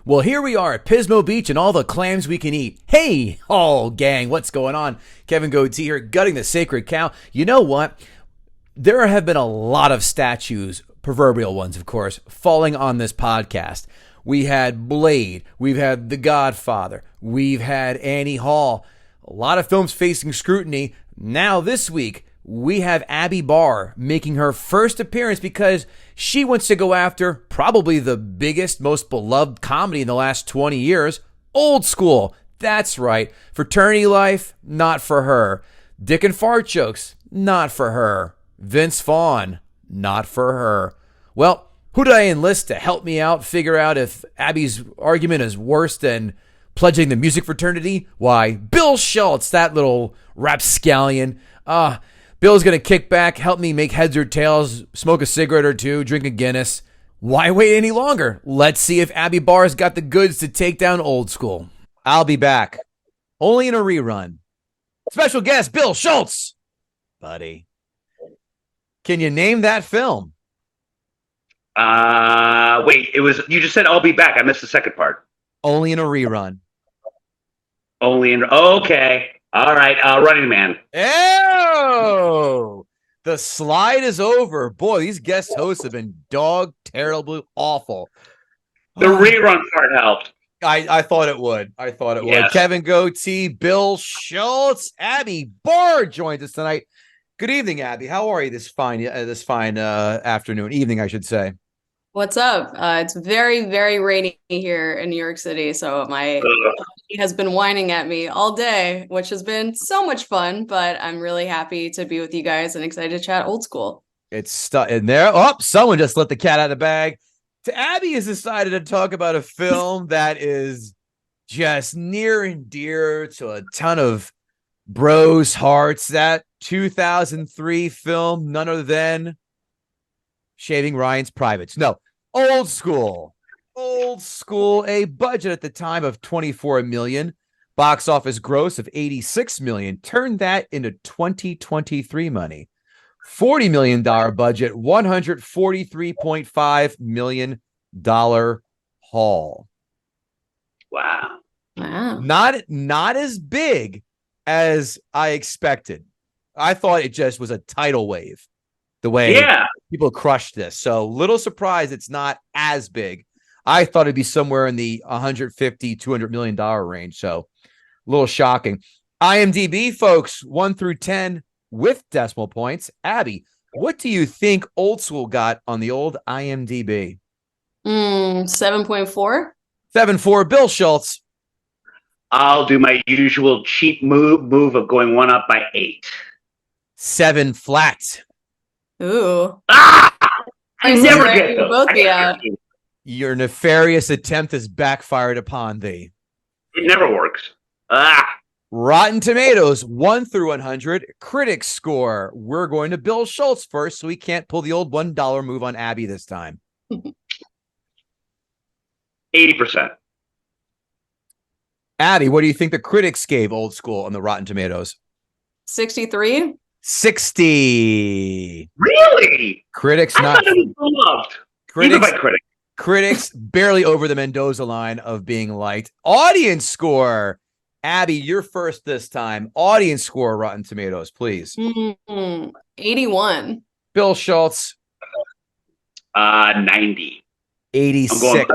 Well, here we are at Pismo Beach and all the clams we can eat. Hey, all gang, what's going on? Kevin Goatee here, gutting the sacred cow. You know what? There have been a lot of statues, proverbial ones, of course, falling on this podcast. We had Blade. We've had The Godfather. We've had Annie Hall. A lot of films facing scrutiny. Now this week, we have Abby Barr making her first appearance because she wants to go after probably the biggest, most beloved comedy in the last 20 years, Old School. That's right. Fraternity life, not for her. Dick and fart jokes, not for her. Vince Vaughn, not for her. Well, who did I enlist to help me out figure out if Abby's argument is worse than pledging the music fraternity? Why, Bill Schultz, that little rapscallion. Bill's going to kick back, help me make heads or tails, smoke a cigarette or two, drink a Guinness. Why wait any longer? Let's see if Abby Barr's got the goods to take down Old School. I'll be back. Only in a rerun. Special guest, Bill Schultz. Buddy. Can you name that film? Wait, you just said I'll be back. I missed the second part. Only in a rerun. Okay. All right, Running Man. Oh, the slide is over. Boy, these guest hosts have been dog terribly awful. The rerun part helped. I thought it would. Yes. Kevin Goatee, Bill Schultz, Abby Barr joins us tonight. Good evening, Abby. How are you this fine evening, I should say? What's up? It's very, very rainy here in New York City, so my company has been whining at me all day, which has been so much fun, but I'm really happy to be with you guys and excited to chat Old School. It's stuck in there. Oh, someone just let the cat out of the bag. Abby has decided to talk about a film that is just near and dear to a ton of bros' hearts. That 2003 film, none other than Shaving Ryan's Privates. No, Old School. Old School, a budget at the time of $24 million, box office gross of $86 million. Turned that into 2023 money. $40 million budget, $143.5 million haul. Wow. Not as big as I expected. I thought it just was a tidal wave. The way people crushed this. So little surprised it's not as big. I thought it'd be somewhere in the $150, $200 million range. So a little shocking. IMDb, folks, 1 through 10 with decimal points. Abby, what do you think Old School got on the old IMDb? 7.4. 7.4. Bill Schultz. I'll do my usual cheap move of going one up by 8. 7 flat. Ooh. I never get those. Both be out. Your nefarious attempt has backfired upon thee. It never works. Rotten Tomatoes, 1 through 100. Critics score. We're going to Bill Schultz first, so we can't pull the old $1 move on Abby this time. 80%. Abby, what do you think the critics gave Old School on the Rotten Tomatoes? 63. 60. Really? Critics I not thought it was beloved. critics, Even by critics. Critics barely over the Mendoza line of being liked. Audience score. Abby, you're first this time. Audience score, Rotten Tomatoes, please. 81. Bill Schultz. 90. 86.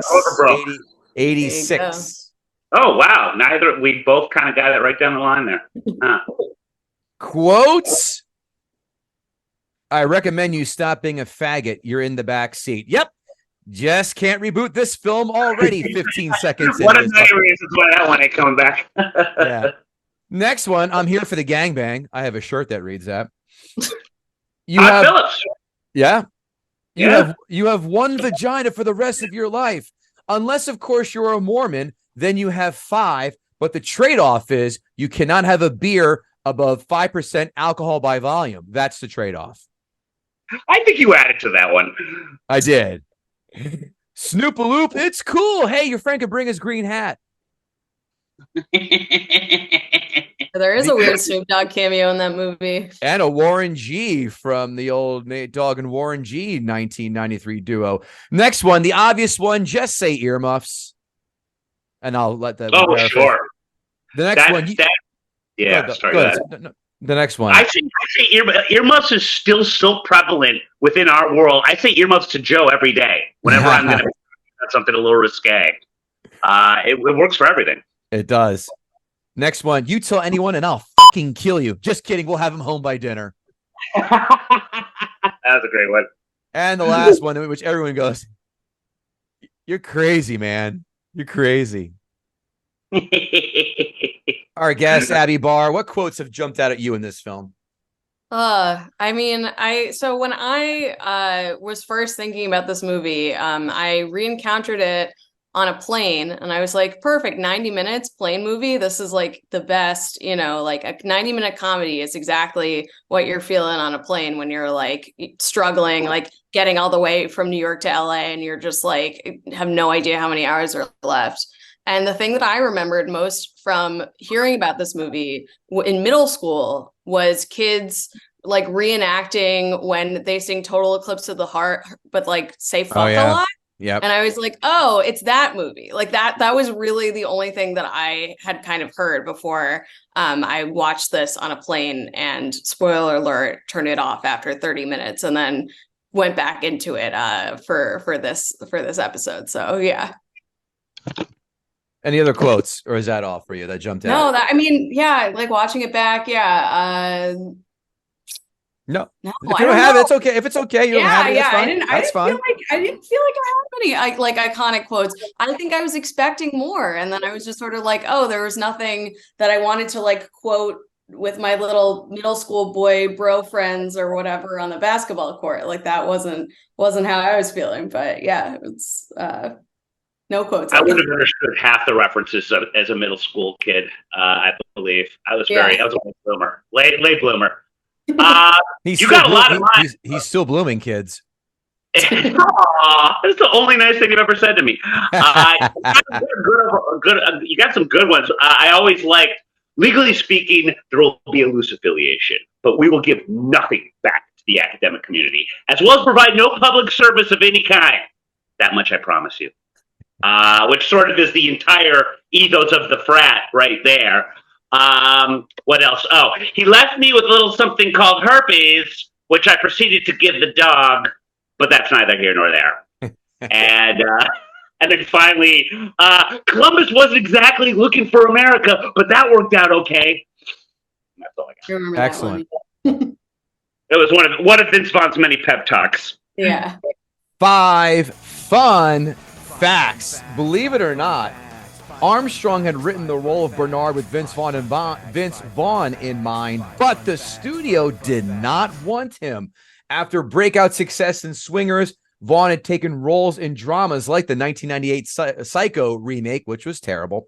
86. Oh, wow. We both kind of got it right down the line there. Quotes. I recommend you stop being a faggot. You're in the back seat. Yep. Just can't reboot this film already. 15 seconds. What a many reasons why that one ain't coming back. Yeah. Next one. I'm here for the gangbang. I have a shirt that reads that. You have Phillips. Yeah. You have one vagina for the rest of your life. Unless, of course, you're a Mormon, then you have 5. But the trade-off is you cannot have a beer above 5% alcohol by volume. That's the trade-off. I think you added to that one. I did. Snoop-a-loop, it's cool. Hey, your friend could bring his green hat. There is a weird Snoop Dogg cameo in that movie. And a Warren G from the old Nate Dogg and Warren G 1993 duo. Next one, the obvious one, just say earmuffs. and I'll let that. Oh, sure. The next one. The next one. I say earmuffs is still so prevalent within our world. I say earmuffs to Joe every day whenever I'm going to something a little risque. It works for everything. It does. Next one. You tell anyone and I'll fucking kill you. Just kidding. We'll have him home by dinner. That was a great one. And the last one, in which everyone goes, "You're crazy, man. You're crazy." Our guest, Abby Barr, what quotes have jumped out at you in this film? I mean, so when I was first thinking about this movie, I re-encountered it on a plane, and I was like, perfect, 90 minutes plane movie. This is like the best, like a 90-minute comedy is exactly what you're feeling on a plane when you're like struggling, like getting all the way from New York to LA, and you're just like have no idea how many hours are left. And the thing that I remembered most from hearing about this movie in middle school was kids like reenacting when they sing Total Eclipse of the Heart, but like say fuck a lot. Yep. And I was like, oh, it's that movie. Like that was really the only thing that I had kind of heard before I watched this on a plane, and spoiler alert, turned it off after 30 minutes and then went back into it for this episode. So yeah. Any other quotes, or is that all for you that jumped out? No, like watching it back, yeah. No, if you don't have it, it's okay. If it's okay, you don't have it. That's fine. That's fine. I didn't feel like I had any iconic quotes. I think I was expecting more, and then I was just sort of like, oh, there was nothing that I wanted to like quote with my little middle school boy bro friends or whatever on the basketball court. Like that wasn't how I was feeling. But yeah, it's no quotes. I would have understood half the references as a middle school kid. I believe I was a late bloomer. Late bloomer. You got a lot of mine. He's still blooming, kids. That's the only nice thing you've ever said to me. You got some good ones. I always liked, legally speaking, there will be a loose affiliation, but we will give nothing back to the academic community, as well as provide no public service of any kind. That much I promise you. Which sort of is the entire ethos of the frat right there. What else? Oh, he left me with a little something called herpes, which I proceeded to give the dog, but that's neither here nor there. And then finally, Columbus wasn't exactly looking for America, but that worked out okay. That's all I got. Excellent. It was one of Vince Vaughn's many pep talks. Yeah. 5 fun facts. Believe it or not, Armstrong had written the role of Bernard with Vince Vaughn in mind, but the studio did not want him. After breakout success in Swingers, Vaughn had taken roles in dramas like the 1998 Psycho remake, which was terrible.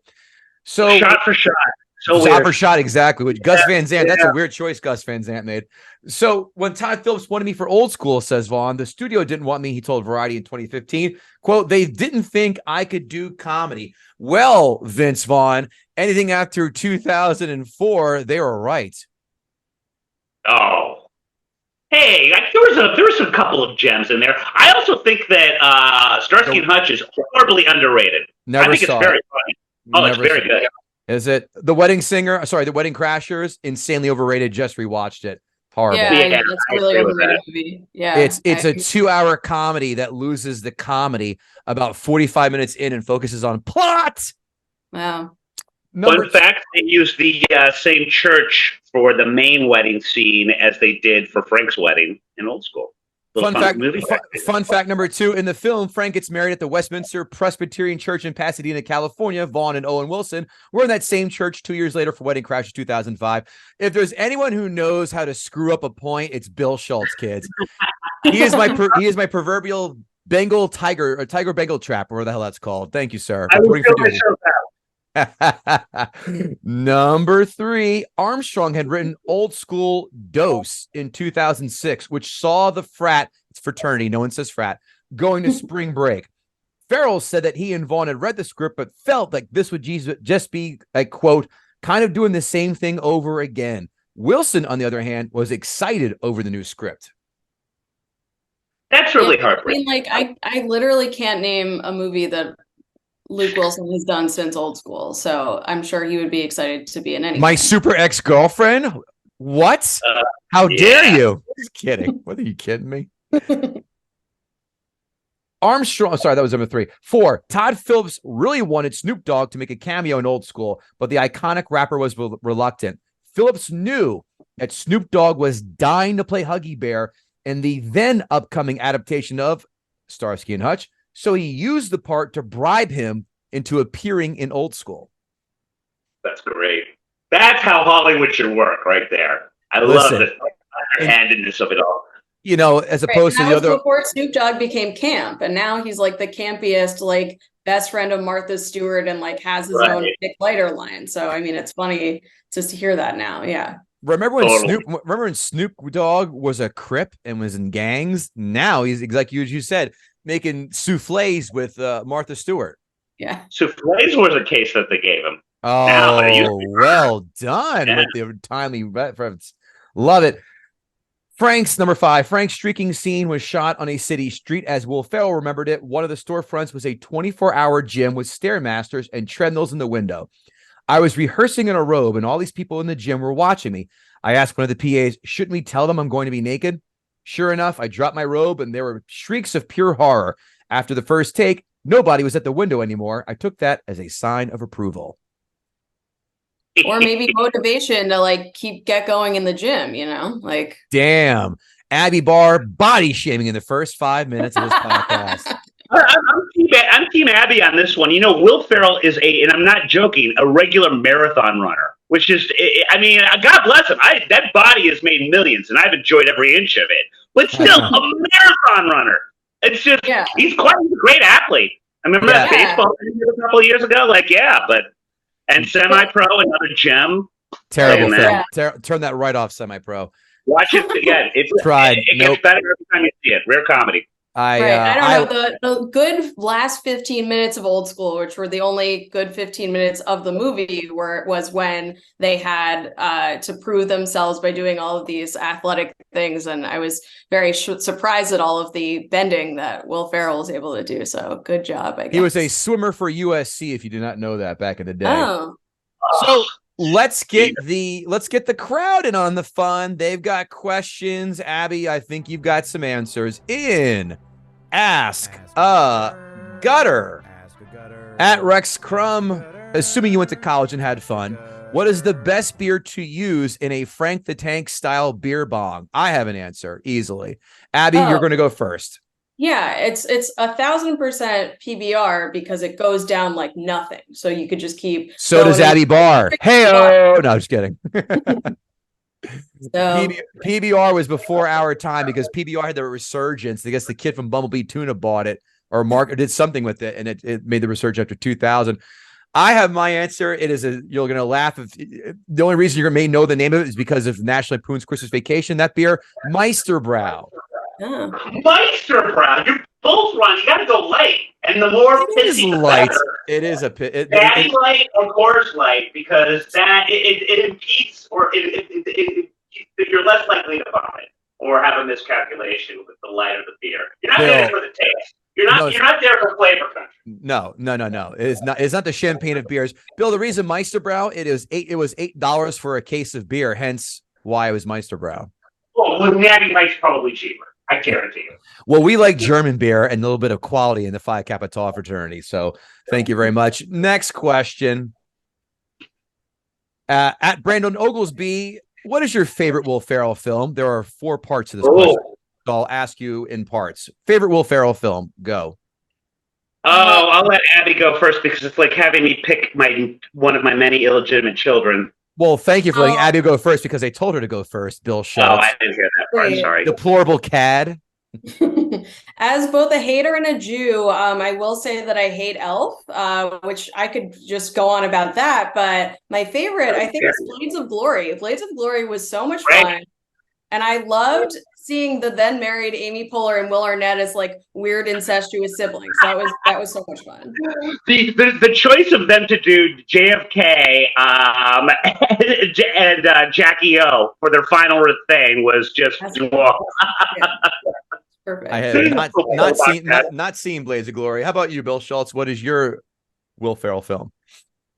So shot for shot. So shot for shot, exactly. Which Gus Van Sant, that's a weird choice Gus Van Sant made. So when Todd Phillips wanted me for Old School, says Vaughn, the studio didn't want me. He told Variety in 2015, quote, "They didn't think I could do comedy." Well, Vince Vaughn, anything after 2004, they were right. Oh, hey, there was a couple of gems in there. I also think that Starsky and Hutch is horribly underrated. Never I think saw it's very it. funny. Oh, it's very good. Is it The Wedding Crashers? Insanely overrated. Just rewatched it. Horrible. Yeah, that's really overrated movie. Yeah, it's a 2-hour comedy that loses the comedy about 45 minutes in and focuses on plot. Wow. Fun fact: they used the same church for the main wedding scene as they did for Frank's wedding in Old School. Fun fact number 2, in the film, Frank gets married at the Westminster Presbyterian Church in Pasadena, California. Vaughn and Owen Wilson were in that same church 2 years later for Wedding Crashers 2005. If there's anyone who knows how to screw up a point, it's Bill Schultz, kids. He is my proverbial tiger Bengal trap, or whatever the hell that's called. Thank you, sir. I will feel myself out. Number 3, Armstrong had written Old School Dose in 2006, which saw the fraternity, no one says frat, going to spring break. Farrell said that he and Vaughn had read the script, but felt like this would just be, like, quote, kind of doing the same thing over again. Wilson, on the other hand, was excited over the new script. That's really heartbreaking. I mean, like, I literally can't name a movie that Luke Wilson has done since Old School. So I'm sure he would be excited to be in any. My super ex-girlfriend? What? How dare you? Just kidding. What, are you kidding me? Armstrong, sorry, that was number 3. 4, Todd Phillips really wanted Snoop Dogg to make a cameo in Old School, but the iconic rapper was reluctant. Phillips knew that Snoop Dogg was dying to play Huggy Bear in the then upcoming adaptation of Starsky and Hutch, so he used the part to bribe him into appearing in Old School. That's great. That's how Hollywood should work right there. I love the handedness of it all. You know, as opposed to the other. Before Snoop Dogg became camp, and now he's like the campiest, like best friend of Martha Stewart, and like has his own Dick Lighter line. So I mean, it's funny just to hear that now. Yeah. Remember when Snoop Dogg was a Crip and was in gangs? Now he's like you said, making souffles with Martha Stewart. Yeah, souffles was a case that they gave him. Oh, well done with the timely reference. Love it. Frank's number 5. Frank's streaking scene was shot on a city street as Will Ferrell remembered it. One of the storefronts was a 24-hour gym with Stairmasters and treadmills in the window. I was rehearsing in a robe and all these people in the gym were watching me. I asked one of the PAs, shouldn't we tell them I'm going to be naked? Sure enough, I dropped my robe and there were shrieks of pure horror. After the first take, nobody was at the window anymore. I took that as a sign of approval. Or maybe motivation to like get going in the gym, you know, like damn. Abby Barr body shaming in the first 5 minutes of this podcast. I'm team Abby on this one. You know, Will Ferrell is and I'm not joking, a regular marathon runner, which is, I mean, God bless him. That body has made millions and I've enjoyed every inch of it, but still a marathon runner. It's just, he's a great athlete. I remember that baseball a couple of years ago. And Semi-Pro, another gem. Terrible film. Turn that right off, Semi-Pro. Watch it again. It gets better every time you see it. Rare comedy. I don't know. The good last 15 minutes of Old School, which were the only good 15 minutes of the movie, was when they had to prove themselves by doing all of these athletic things. And I was very surprised at all of the bending that Will Ferrell was able to do. So good job, I guess. He was a swimmer for USC, if you did not know that back in the day. Oh. So let's get the crowd in on the fun. They've got questions. Abby, I think you've got some answers in Ask a Gutter. At Rex Crumb, assuming you went to college and had fun, what is the best beer to use in a Frank the Tank style beer bong? I have an answer easily. Abby, you're going to go first. Yeah, it's 1,000% PBR because it goes down like nothing. So you could just keep. So does Abby Barr. Hey-oh! No, just kidding. So, PBR was before our time because PBR had the resurgence. I guess the kid from Bumblebee Tuna bought it or did something with it, and it made the resurgence after 2000. I have my answer. It is you're going to laugh. The only reason you may know the name of it is because of National Lampoon's Christmas Vacation. That beer, Meisterbrow. Yeah. Meisterbrow. You're both wrong. You got to go light, and the more it is light. It is a Daddy Light or Coors Light because that it impedes or you're less likely to vomit or have a miscalculation with the light of the beer. You're not there for the taste. You're not there for flavor country. No. It's not the champagne of beers. Bill, the reason Meisterbrow, it was $8 for a case of beer, hence why it was Meisterbrow. Well, Natty Light's probably cheaper. I guarantee you. Well, we like German beer and a little bit of quality in the Phi Kappa Tau fraternity. So thank you very much. Next question. At Brandon Oglesby, what is your favorite Will Ferrell film? There are 4 parts to this question. So I'll ask you in parts. Favorite Will Ferrell film? Go. Oh, I'll let Abby go first because it's like having me pick one of my many illegitimate children. Well, thank you for letting Abby go first because I told her to go first, Bill Schultz. Oh, I didn't hear that part. Sorry. Deplorable cad. As both a hater and a Jew, I will say that I hate Elf, which I could just go on about that. But my favorite, I think, is Blades of Glory. Blades of Glory was so much fun. And I loved seeing the then married Amy Poehler and Will Arnett as like weird incestuous siblings. That was so much fun. The choice of them to do JFK and Jackie O for their final thing was just perfect. I have not seen Blades of Glory. How about you, Bill Schultz? What is your Will Ferrell film?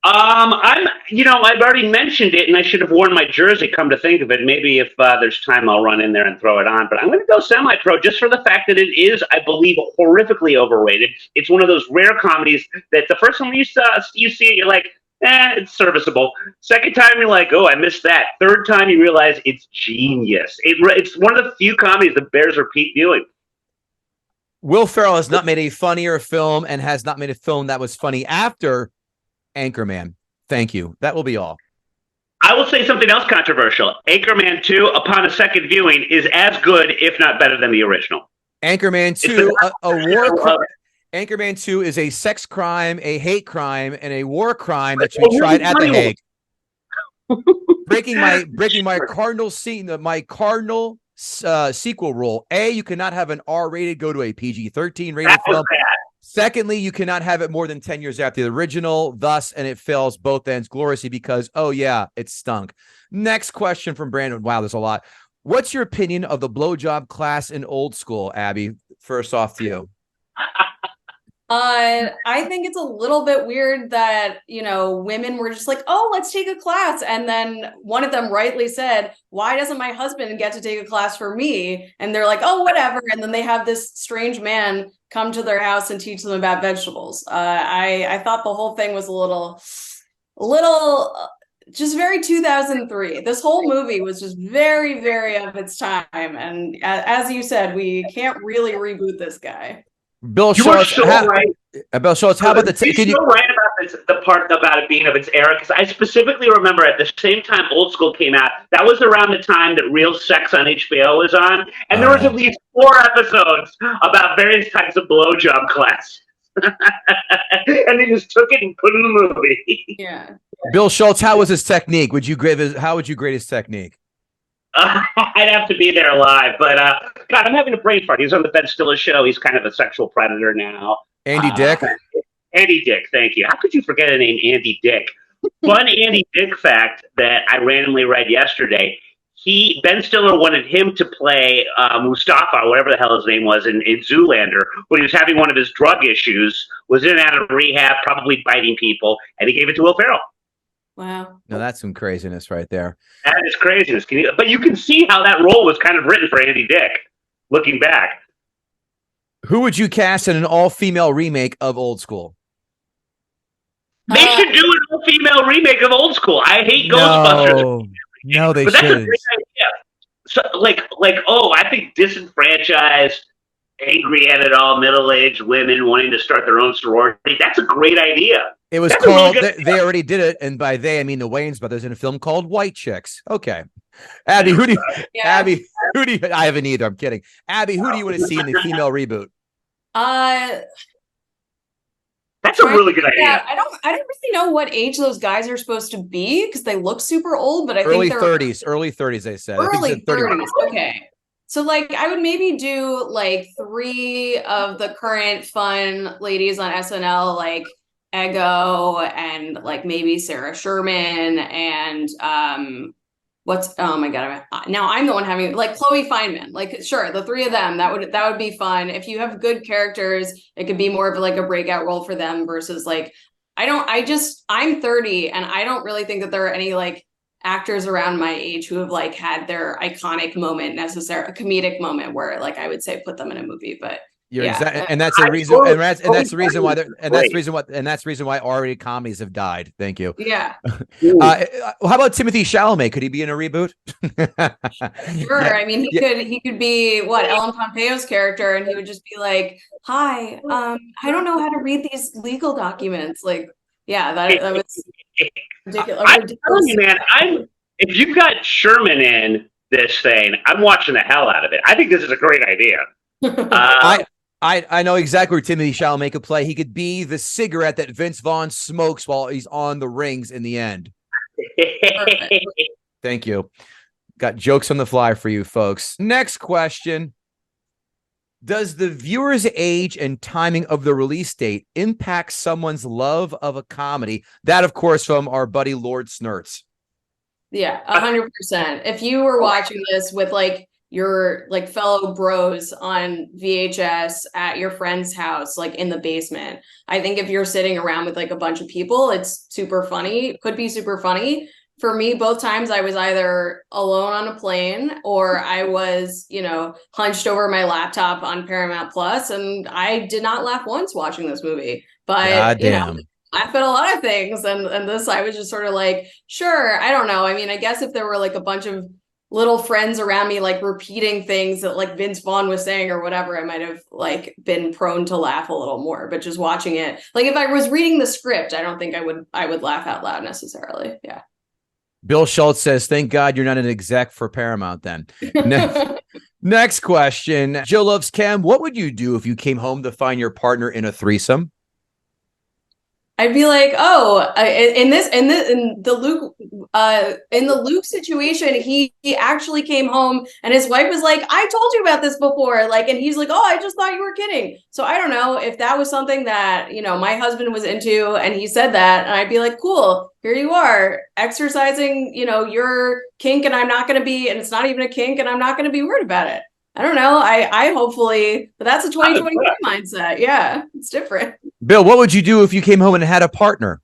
I've already mentioned it, and I should have worn my jersey. Come to think of it, maybe if there's time, I'll run in there and throw it on. But I'm going to go semi-pro just for the fact that it is, I believe, horrifically overrated. It's one of those rare comedies that the first time you see it, you're like, it's serviceable. Second time, you're like, oh, I missed that. Third time, you realize it's genius. It's one of the few comedies that bears repeat viewing. Will Ferrell has not made a funnier film and has not made a film that was funny after Anchorman. Thank you. That will be all. I will say something else controversial. Anchorman 2, upon a second viewing, is as good, if not better, than the original. Anchorman 2, a war crime. Anchorman 2 is a sex crime, a hate crime, and a war crime that should be tried at The Hague. breaking my cardinal sequel rule. A, you cannot have an R-rated go to a PG-13 rated film. Secondly, you cannot have it more than 10 years after the original, thus, and it fails both ends gloriously because, oh yeah, it stunk. Next question from Brandon. Wow, there's a lot. What's your opinion of the blowjob class in Old School, Abby? First off to you. I think it's a little bit weird that, women were just like, oh, let's take a class. And then one of them rightly said, why doesn't my husband get to take a class for me? And they're like, oh, whatever. And then they have this strange man come to their house and teach them about vegetables. I thought the whole thing was a little just very 2003. This whole movie was just very, very of its time. And as you said, we can't really reboot this guy. Bill Schultz, right. Bill Schultz, how about the You're right about the part about it being of its era, because I specifically remember at the same time Old School came out, that was around the time that Real Sex on HBO was on, and there was at least 4 episodes about various types of blowjob classes. And they just took it and put it in the movie. Yeah. Bill Schultz, how was his technique? How would you grade his technique? I'd have to be there live, but God, I'm having a brain fart. He's on the Ben Stiller show. He's kind of a sexual predator now. Andy Dick? Andy Dick, thank you. How could you forget a name, Andy Dick? Fun Andy Dick fact that I randomly read yesterday. Ben Stiller wanted him to play Mustafa, whatever the hell his name was, in Zoolander, when he was having one of his drug issues, was in and out of rehab, probably biting people, and he gave it to Will Ferrell. Wow. No, that's some craziness right there. That is craziness. But you can see how that role was kind of written for Andy Dick, looking back. Who would you cast in an all-female remake of Old School? They should do an all-female remake of Old School. I hate Ghostbusters. No, they should. That's a great idea. So, I think disenfranchised, angry at it all, middle-aged women wanting to start their own sorority. That's a great idea. It was called, they already did it, and by they, I mean the Wayans brothers in a film called White Chicks. Okay. Abby, I haven't either, I'm kidding. Abby, who do you want to see in the female reboot? That's a really good idea. Yeah, I don't really know what age those guys are supposed to be, because they look super old, but I think they're early 30s, they said. Early 30s, okay. So, I would maybe do, 3 of the current fun ladies on SNL, like Ego and, maybe Sarah Sherman and, oh my God, now I'm the one having, Chloe Fineman. Sure, the 3 of them, that would be fun. If you have good characters, it could be more of a breakout role for them versus, I'm 30, and I don't really think that there are any, actors around my age who have had their iconic moment, a comedic moment where I would say put them in a movie, but and that's the reason, and that's the reason why that's the reason why R-rated comedies have died. Thank you. Yeah. How about Timothy Chalamet? Could he be in a reboot? Sure. I mean, he could be Ellen Pompeo's character, and he would just be like, "Hi, I don't know how to read these legal documents." That was ridiculous. I'm telling you, man, if you've got Sherman in this thing, I'm watching the hell out of it. I think this is a great idea. I know exactly where Timothy Chalamet could play. He could be the cigarette that Vince Vaughn smokes while he's on the rings in the end. Thank you. Got jokes on the fly for you folks. Next question. Does the viewer's age and timing of the release date impact someone's love of a comedy? That, of course, from our buddy Lord Snurts. Yeah, 100%. If you were watching this with your like fellow bros on VHS at your friend's house, like in the basement. I think if you're sitting around with like a bunch of people, it's super funny. Could be super funny. For me, both times I was either alone on a plane or I was, hunched over my laptop on Paramount Plus, and I did not laugh once watching this movie. But Goddamn. laugh at a lot of things, and this I was just sort of like, sure, I don't know. I mean, I guess if there were like a bunch of little friends around me like repeating things that like Vince Vaughn was saying or whatever, I might have like been prone to laugh a little more. But just watching it, like if I was reading the script, I don't think I would laugh out loud necessarily. Yeah. Bill Schultz says, thank God you're not an exec for Paramount then. Next question. Joe Loves Chem. What would you do if you came home to find your partner in a threesome? I'd be like, oh, in the Luke situation, he actually came home and his wife was like, I told you about this before. Like, and he's like, oh, I just thought you were kidding. So I don't know if that was something that, my husband was into and he said that, and I'd be like, cool, here you are exercising, your kink, and I'm not going to be, and it's not even a kink, and I'm not going to be worried about it. I don't know. I hopefully, but that's a 2023 mindset. Yeah, it's different. Bill, what would you do if you came home and had a partner?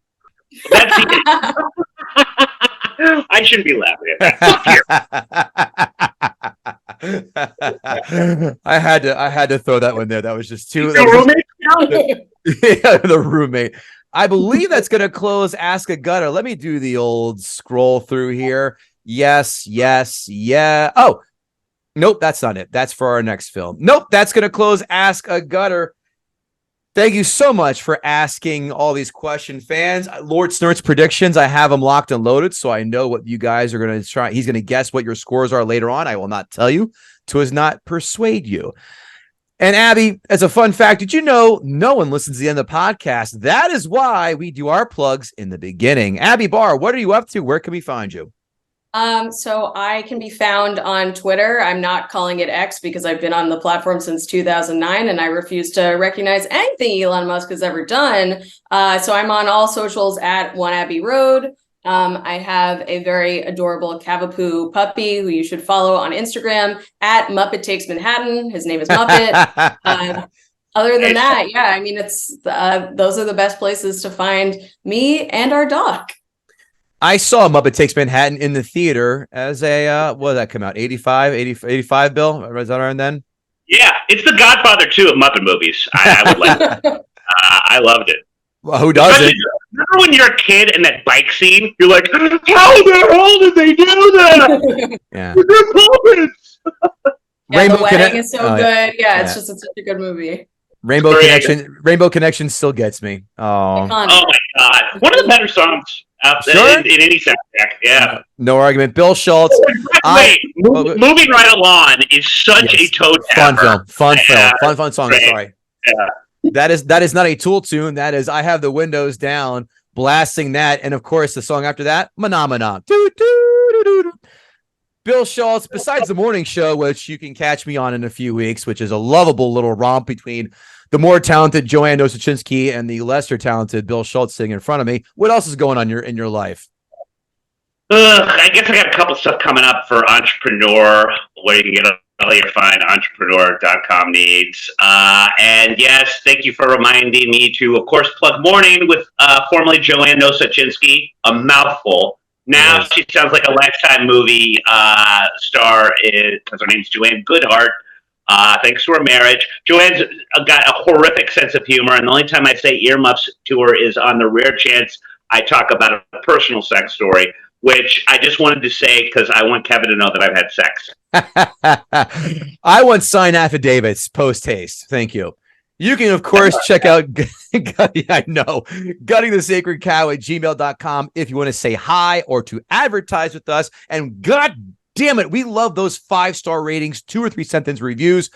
I shouldn't be laughing at that. I had to throw that one there. That was just too. Your roommate? Yeah, the roommate. I believe that's going to close Ask a Gutter. Let me do the old scroll through here. Yes, yeah. Oh, nope, that's not it. That's for our next film. Nope, that's going to close Ask a Gutter. Thank you so much for asking all these question fans. Lord Snurt's predictions, I have them locked and loaded, so I know what you guys are going to try. He's going to guess what your scores are later on. I will not tell you to as not persuade you. And Abby, as a fun fact, did you know no one listens to the end of the podcast? That is why we do our plugs in the beginning. Abby Barr, what are you up to? Where can we find you? So I can be found on Twitter. I'm not calling it X because I've been on the platform since 2009 and I refuse to recognize anything Elon Musk has ever done. So I'm on all socials at One Abbey Road. I have a very adorable Cavapoo puppy who you should follow on Instagram at Muppet Takes Manhattan. His name is Muppet. Other than that, yeah, I mean, it's those are the best places to find me and our dog. I saw Muppet Takes Manhattan in the theater as a, what did that come out? 85, Bill? Was that around then? Yeah, it's the Godfather 2 of Muppet movies. I would like it. I loved it. Well, who doesn't? Remember when you're a kid and that bike scene? You're like, how the hell did they do that? Yeah. They're puppets. Rainbow the wedding is so good. Yeah, it's just such a good movie. Rainbow Connection still gets me. Oh my God. One of the better songs in any soundtrack. Yeah. No argument. Bill Schultz. Moving Right Along is such a toe tapper. Fun song. Great. Sorry. Yeah. That is not a Tool tune. That is I Have the Windows Down, blasting that. And of course, the song after that, Phenomena. Bill Schultz, besides the morning show, which you can catch me on in a few weeks, which is a lovable little romp between the more talented Joanne Osachinsky and the lesser talented Bill Schultz sitting in front of me. What else is going on in your life? I guess I got a couple stuff coming up for Entrepreneur, where you can get all your fine entrepreneur.com needs. And yes, thank you for reminding me to, of course, plug Morning with formerly Joanne Osachinsky, a mouthful. Now she sounds like a Lifetime movie star because her name's Joanne Goodhart. Thanks to her marriage. Joanne's got a horrific sense of humor, and the only time I say earmuffs to her is on the rare chance I talk about a personal sex story, which I just wanted to say because I want Kevin to know that I've had sex. I want signed affidavits post haste. Thank you. You can, of course, check out GuttingTheSacredCow@gmail.com if you want to say hi or to advertise with us. And God damn it, we love those 5-star ratings, 2 or 3 sentence reviews.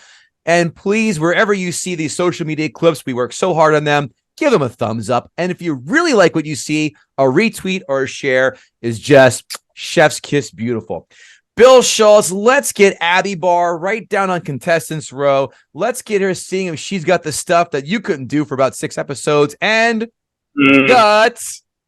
And please, wherever you see these social media clips, we work so hard on them, give them a thumbs up. And if you really like what you see, a retweet or a share is just chef's kiss beautiful. Bill Schultz, let's get Abby Barr right down on contestants row. Let's get her seeing if she's got the stuff that you couldn't do for about 6 episodes and got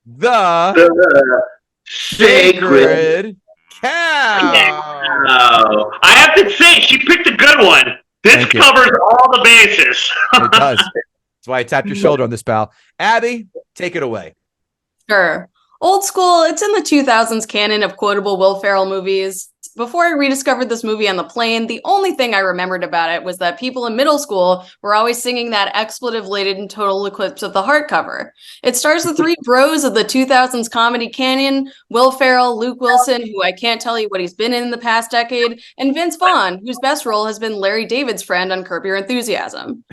the sacred Oh, I have to say, she picked a good one. This covers all the bases. It does. That's why I tapped your shoulder on this, pal. Abby, take it away. Sure. Old School, it's in the 2000s canon of quotable Will Ferrell movies. Before I rediscovered this movie on the plane, the only thing I remembered about it was that people in middle school were always singing that expletive-laden Total Eclipse of the Heart cover. It stars the three bros of the 2000s comedy canon, Will Ferrell, Luke Wilson, who I can't tell you what he's been in the past decade, and Vince Vaughn, whose best role has been Larry David's friend on Curb Your Enthusiasm.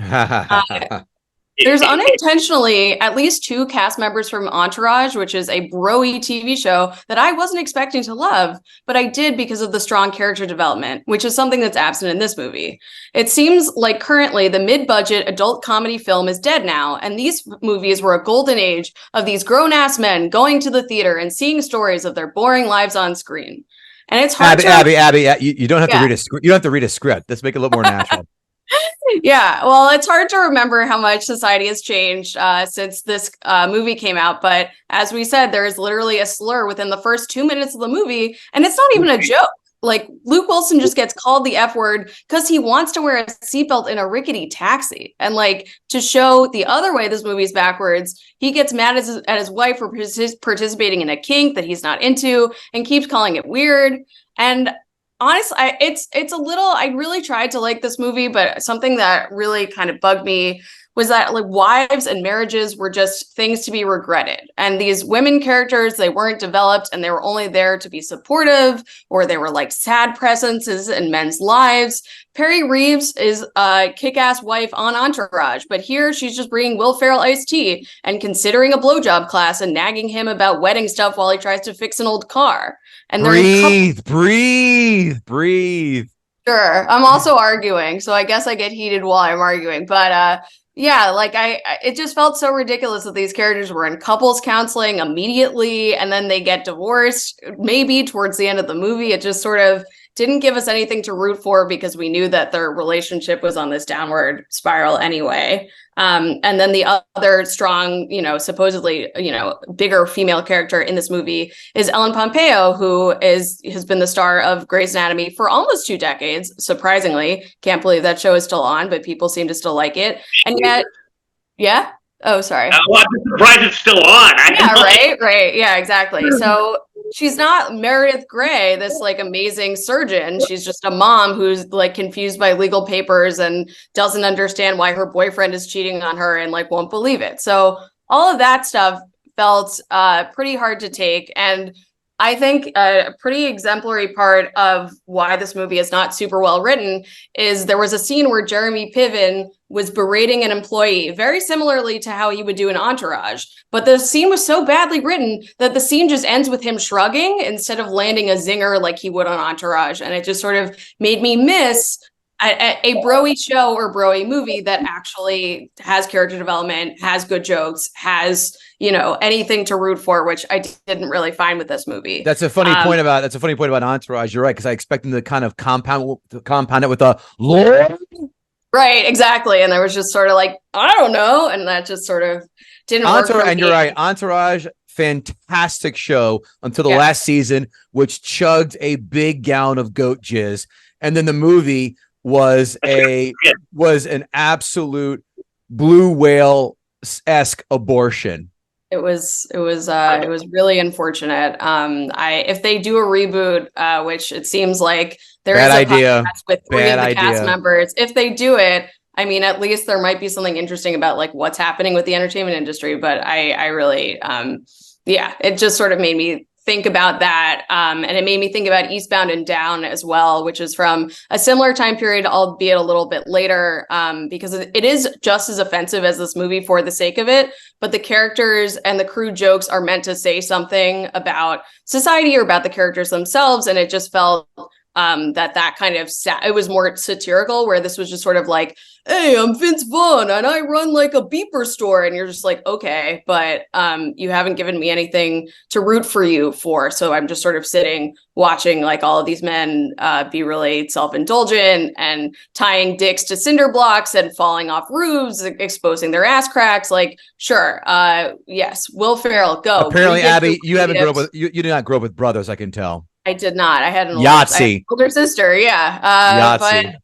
There's unintentionally at least two cast members from Entourage, which is a bro-y TV show that I wasn't expecting to love, but I did because of the strong character development, which is something that's absent in this movie. It seems like currently the mid-budget adult comedy film is dead now, and these movies were a golden age of these grown-ass men going to the theater and seeing stories of their boring lives on screen. And it's hard Abby, you don't have to read a script. You don't have to read a script. Let's make it a little more natural. Yeah, well, it's hard to remember how much society has changed since this movie came out. But as we said, there is literally a slur within the first 2 minutes of the movie, and it's not even a joke. Like, Luke Wilson just gets called the F word because he wants to wear a seatbelt in a rickety taxi. And like, to show the other way this movie's backwards, he gets mad at his wife for participating in a kink that he's not into and keeps calling it weird. And honestly, it's a little, I really tried to like this movie, but something that really kind of bugged me was that like wives and marriages were just things to be regretted. And these women characters, they weren't developed and they were only there to be supportive, or they were like sad presences in men's lives. Perry Reeves is a kick-ass wife on Entourage, but here she's just bringing Will Ferrell iced tea and considering a blowjob class and nagging him about wedding stuff while he tries to fix an old car. And breathe. Sure. I'm also arguing, so I guess I get heated while I'm arguing. But yeah, like it just felt so ridiculous that these characters were in couples counseling immediately, and then they get divorced maybe towards the end of the movie. It just sort of didn't give us anything to root for because we knew that their relationship was on this downward spiral anyway. And then the other strong, supposedly, bigger female character in this movie is Ellen Pompeo, who has been the star of Grey's Anatomy for almost 2 decades. Surprisingly, can't believe that show is still on, but people seem to still like it. And yet, yeah. Oh, sorry. Well, I'm surprised it's still on. Yeah, right. Yeah, exactly. So she's not Meredith Grey, this like amazing surgeon. She's just a mom who's like confused by legal papers and doesn't understand why her boyfriend is cheating on her and like won't believe it. So all of that stuff felt pretty hard to take. And I think a pretty exemplary part of why this movie is not super well written is there was a scene where Jeremy Piven was berating an employee, very similarly to how he would do in Entourage. But the scene was so badly written that the scene just ends with him shrugging instead of landing a zinger like he would on Entourage. And it just sort of made me miss a bro-y show or bro-y movie that actually has character development, has good jokes, has, anything to root for, which I didn't really find with this movie. That's a funny point about Entourage. You're right, because I expect them to kind of compound it with a Lord. Right, exactly. And there was just sort of like, I don't know, and that just sort of didn't work for me. And you're right, Entourage, fantastic show until the last season, which chugged a big gallon of goat jizz, and then the movie was an absolute blue whale-esque abortion. It was really unfortunate. If they do a reboot, which it seems like there is a podcast with 3 of the cast members, if they do it, I mean, at least there might be something interesting about like what's happening with the entertainment industry. But I really, it just sort of made me think about that. And it made me think about Eastbound and Down as well, which is from a similar time period, albeit a little bit later, because it is just as offensive as this movie for the sake of it. But the characters and the crude jokes are meant to say something about society or about the characters themselves. And it just felt that kind of it was more satirical, where this was just sort of like, hey, I'm Vince Vaughn and I run like a beeper store. And you're just like, okay, but you haven't given me anything to root for you for. So I'm just sort of sitting watching like all of these men be really self-indulgent and tying dicks to cinder blocks and falling off roofs, exposing their ass cracks. Like, sure. Yes. Will Ferrell, go. Apparently, Abby, you haven't grown up with, you do not grow up with brothers, I can tell. I did not. I had an older sister. Yeah. But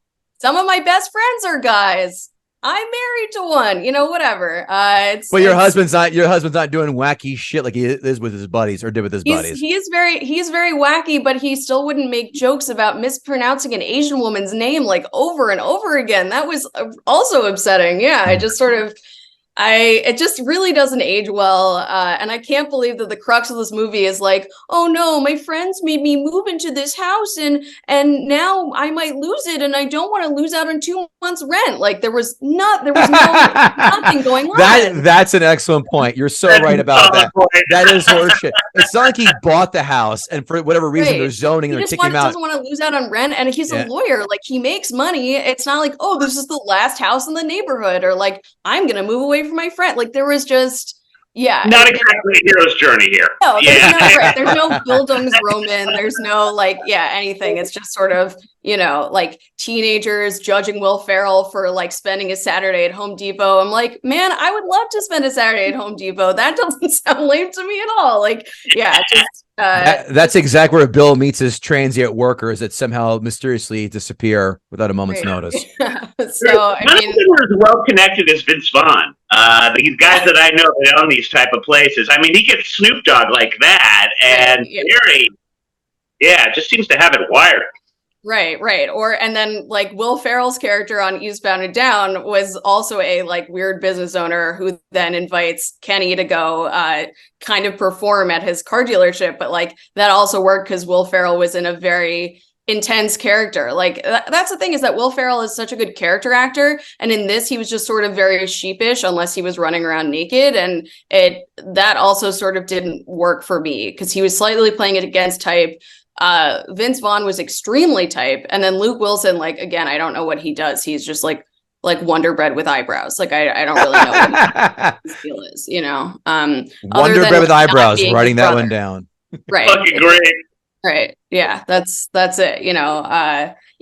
some of my best friends are guys. I'm married to one, whatever. But your husband's not doing wacky shit like he is with his buddies or did with his buddies. He's very wacky, but he still wouldn't make jokes about mispronouncing an Asian woman's name like over and over again. That was also upsetting. Yeah. I just sort of, it just really doesn't age well. And I can't believe that the crux of this movie is like, oh no, my friends made me move into this house and now I might lose it. And I don't want to lose out on 2 months rent. Like there was nothing going on. That's an excellent point. You're so right about that. That is horseshit. It's not like he bought the house and for whatever reason they're zoning and they're kicking him out. He doesn't want to lose out on rent. And he's a lawyer. Like he makes money. It's not like, oh, this is the last house in the neighborhood or like, I'm going to move away from my friend. Like there was just not exactly a hero's journey here. No, there's no Bildungsroman. There's no anything. It's just sort of like teenagers judging Will Ferrell for like spending a Saturday at Home Depot. I'm like, man, I would love to spend a Saturday at Home Depot. That doesn't sound lame to me at all. Like that's exactly where Bill meets his transient workers that somehow mysteriously disappear without a moment's notice. So none of them are as well connected as Vince Vaughn. These guys that I know that own these type of places. I mean, he gets Snoop Dogg like that, and Jerry, just seems to have it wired. Right. And then like Will Ferrell's character on Eastbound and Down was also a like weird business owner who then invites Kenny to go kind of perform at his car dealership. But like that also worked because Will Ferrell was in a very intense character. Like that's the thing is that Will Ferrell is such a good character actor. And in this, he was just sort of very sheepish unless he was running around naked. And that also sort of didn't work for me because he was slightly playing it against type. Vince Vaughn was extremely type, and then Luke Wilson, like again, I don't know what he does. He's just like Wonder Bread with eyebrows. Like I don't really know what his deal is, Wonder Bread with eyebrows. Writing that one down. Right. Fucking great. Right. Yeah. That's it.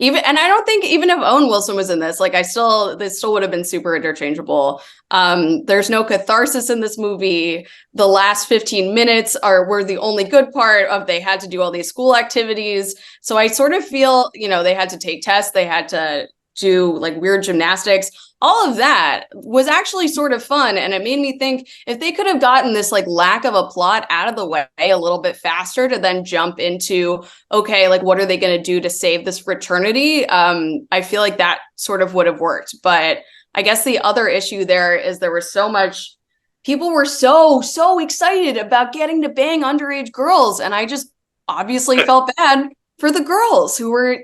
Even, and I don't think even if Owen Wilson was in this, like they still would have been super interchangeable. There's no catharsis in this movie. The last 15 minutes were the only good part of they had to do all these school activities. So I sort of feel, they had to take tests. They had to do like weird gymnastics. All of that was actually sort of fun. And it made me think if they could have gotten this like lack of a plot out of the way a little bit faster to then jump into, okay, like what are they going to do to save this fraternity? I feel like that sort of would have worked. But I guess the other issue there is there was so much, people were so excited about getting to bang underage girls. And I just obviously felt bad for the girls who were,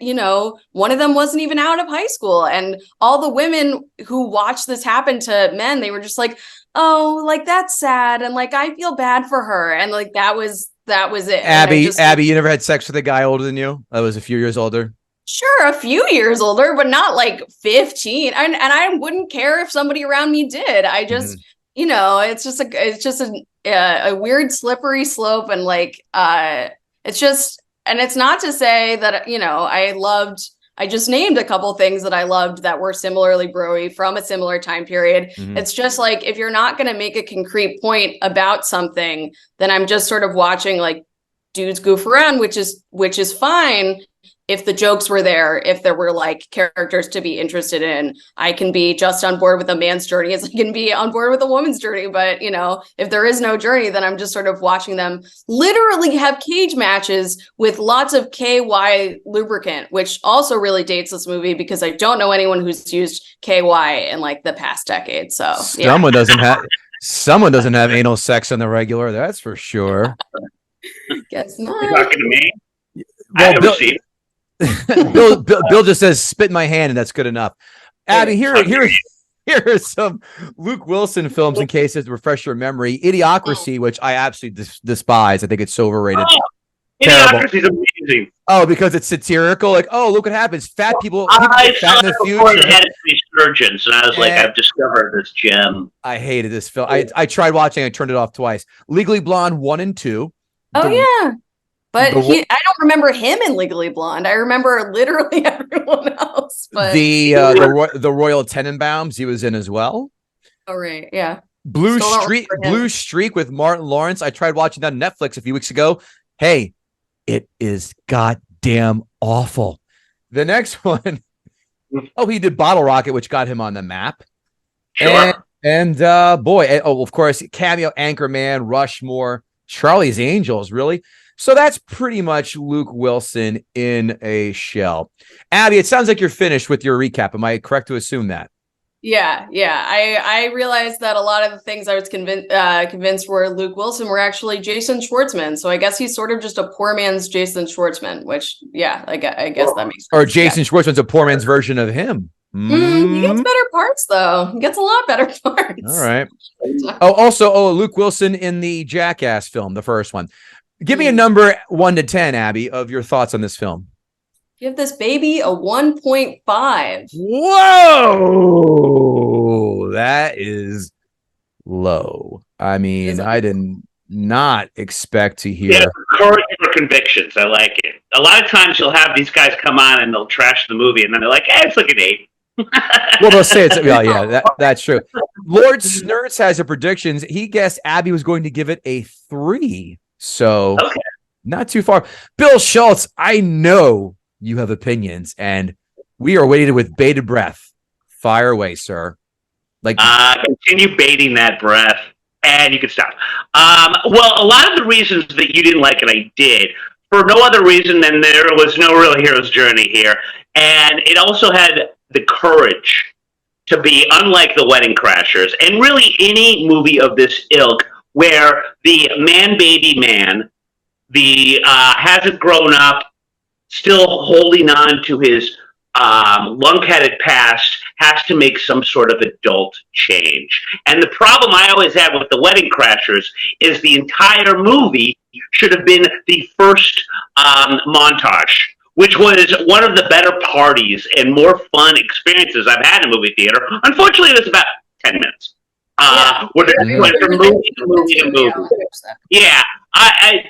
one of them wasn't even out of high school. And all the women who watched this happen to men, they were just like, oh, like that's sad. And like, I feel bad for her. And like, that was it. Abby, you never had sex with a guy older than you? That was a few years older. Sure. A few years older, but not like 15. And I wouldn't care if somebody around me did. I just, it's just a weird slippery slope. And like, it's just, and it's not to say that, I just named a couple things that I loved that were similarly bro-y from a similar time period. Mm-hmm. It's just like, if you're not going to make a concrete point about something, then I'm just sort of watching like dudes goof around, which is fine. If the jokes were there, if there were like characters to be interested in, I can be just on board with a man's journey as I can be on board with a woman's journey. But, if there is no journey, then I'm just sort of watching them literally have cage matches with lots of KY lubricant, which also really dates this movie because I don't know anyone who's used KY in like the past decade. So someone doesn't have anal sex on the regular. That's for sure. Guess not. You're talking to me? Well, Bill just says spit in my hand and that's good enough. Abby, here are some Luke Wilson films in case it refresh your memory. Idiocracy, which I absolutely despise. I think it's so overrated. Idiocracy is amazing. Oh, because it's satirical. Like, oh, look what happens. Fat people get fat in the future. Had resurgence, and I was like, I've discovered this gem. I hated this film. I tried watching. I turned it off twice. Legally Blonde 1 and 2. Oh yeah. But I don't remember him in Legally Blonde. I remember literally everyone else. But the Royal Tenenbaums he was in as well. Oh right, yeah. Blue Streak with Martin Lawrence. I tried watching that on Netflix a few weeks ago. Hey, it is goddamn awful. The next one, he did Bottle Rocket, which got him on the map. Sure. And of course, cameo Anchorman, Rushmore, Charlie's Angels, really. So that's pretty much Luke Wilson in a shell. Abby, it sounds like you're finished with your recap. Am I correct to assume that? Yeah. I realized that a lot of the things I was convinced were Luke Wilson were actually Jason Schwartzman. So I guess he's sort of just a poor man's Jason Schwartzman, which, I guess that makes sense. Or Jason Schwartzman's a poor man's version of him. He gets better parts, though. He gets a lot better parts. All right. Also, Luke Wilson in the Jackass film, the first one. Give me a number 1 to 10, Abby, of your thoughts on this film. Give this baby a 1.5. Whoa! That is low. I mean, I did not expect to hear. Yeah, courage for convictions. I like it. A lot of times you'll have these guys come on and they'll trash the movie, and then they're like, it's like an 8. Well, they'll say it's that's true. Lord Snurts has a predictions. He guessed Abby was going to give it a 3. So not too far. Bill Schultz, I know you have opinions, and we are waiting with bated breath. Fire away, sir. Continue baiting that breath, and you can stop. Well, a lot of the reasons that you didn't like it, I did, for no other reason than there was no real hero's journey here, and it also had the courage to be unlike The Wedding Crashers, and really any movie of this ilk where the baby man hasn't grown up, still holding on to his lunk-headed past, has to make some sort of adult change. And the problem I always had with The Wedding Crashers is the entire movie should have been the first montage, which was one of the better parties and more fun experiences I've had in a movie theater. Unfortunately, it was about 10 minutes. Where they went from movie to movie to movie. Yeah,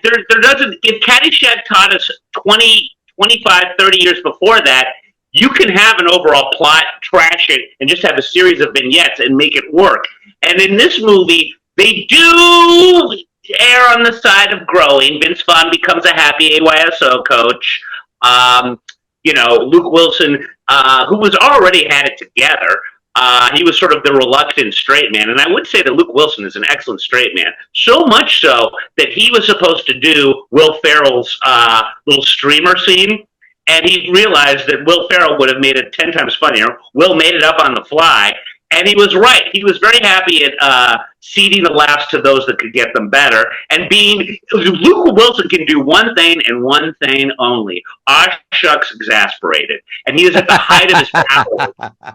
there doesn't. If Caddyshack taught us 20, 25, 30 years before that, you can have an overall plot, trash it, and just have a series of vignettes and make it work. And in this movie, they do err on the side of growing. Vince Vaughn becomes a happy AYSO coach. Luke Wilson, who was already had it together, he was sort of the reluctant straight man. And I would say that Luke Wilson is an excellent straight man. So much so that he was supposed to do Will Ferrell's little streamer scene. And he realized that Will Ferrell would have made it 10 times funnier. Will made it up on the fly. And he was right. He was very happy at ceding the laughs to those that could get them better. And Luke Wilson can do one thing and one thing only. Shucks exasperated. And he is at the height of his powers.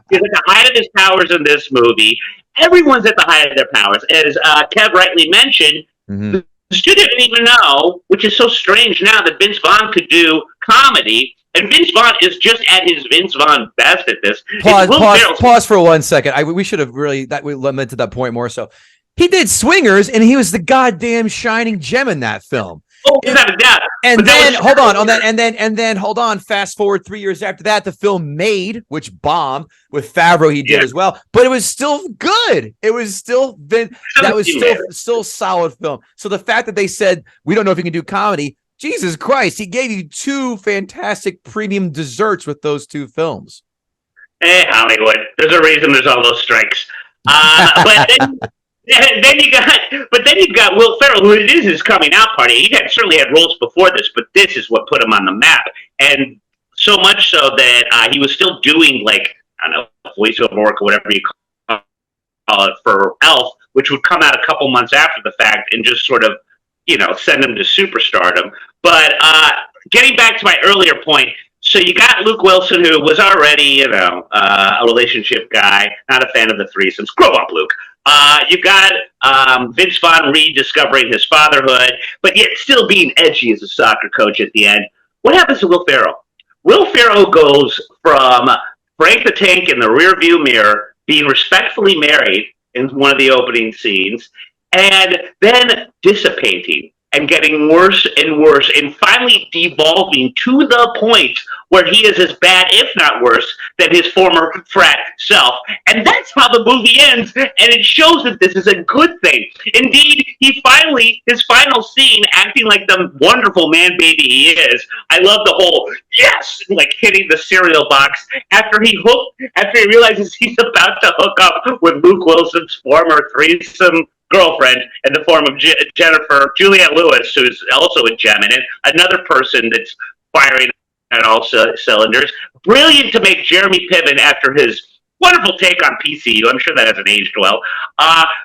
He's at the height of his powers in this movie. Everyone's at the height of their powers. As Kev rightly mentioned, the studio didn't even know, which is so strange now, that Vince Vaughn could do comedy. And Vince Vaughn is just at his Vince Vaughn best at this. Pause for 1 second. We should have we limited that point more so. He did Swingers, and he was the goddamn shining gem in that film. Oh, without a doubt. And then hold on. Fast forward 3 years after that, the film Made, which bombed with Favreau. He did as well, but it was still good. It was still still solid film. So the fact that they said we don't know if he can do comedy. Jesus Christ, he gave you 2 fantastic premium desserts with those 2 films. Hollywood. There's a reason there's all those strikes. But then you got Will Ferrell, who it is his coming out party. He certainly had roles before this, but this is what put him on the map. And so much so that he was still doing, voiceover work or whatever you call it for Elf, which would come out a couple months after the fact and just sort of, send him to superstardom. But getting back to my earlier point, so you got Luke Wilson, who was already, a relationship guy, not a fan of the threesomes. Grow up, Luke. You got Vince Vaughn rediscovering his fatherhood, but yet still being edgy as a soccer coach at the end. What happens to Will Ferrell? Will Ferrell goes from Frank the Tank in the rearview mirror, being respectfully married in one of the opening scenes, and then dissipating and getting worse and worse, and finally devolving to the point where he is as bad, if not worse, than his former frat self. And that's how the movie ends, and it shows that this is a good thing. Indeed, his final scene, acting like the wonderful man baby he is, I love the whole, yes, like hitting the cereal box after he realizes he's about to hook up with Luke Wilson's former threesome girlfriend in the form of Juliette Lewis, who's also a gem in it, another person that's firing at all cylinders. Brilliant to make Jeremy Piven, after his wonderful take on PCU, I'm sure that hasn't aged well,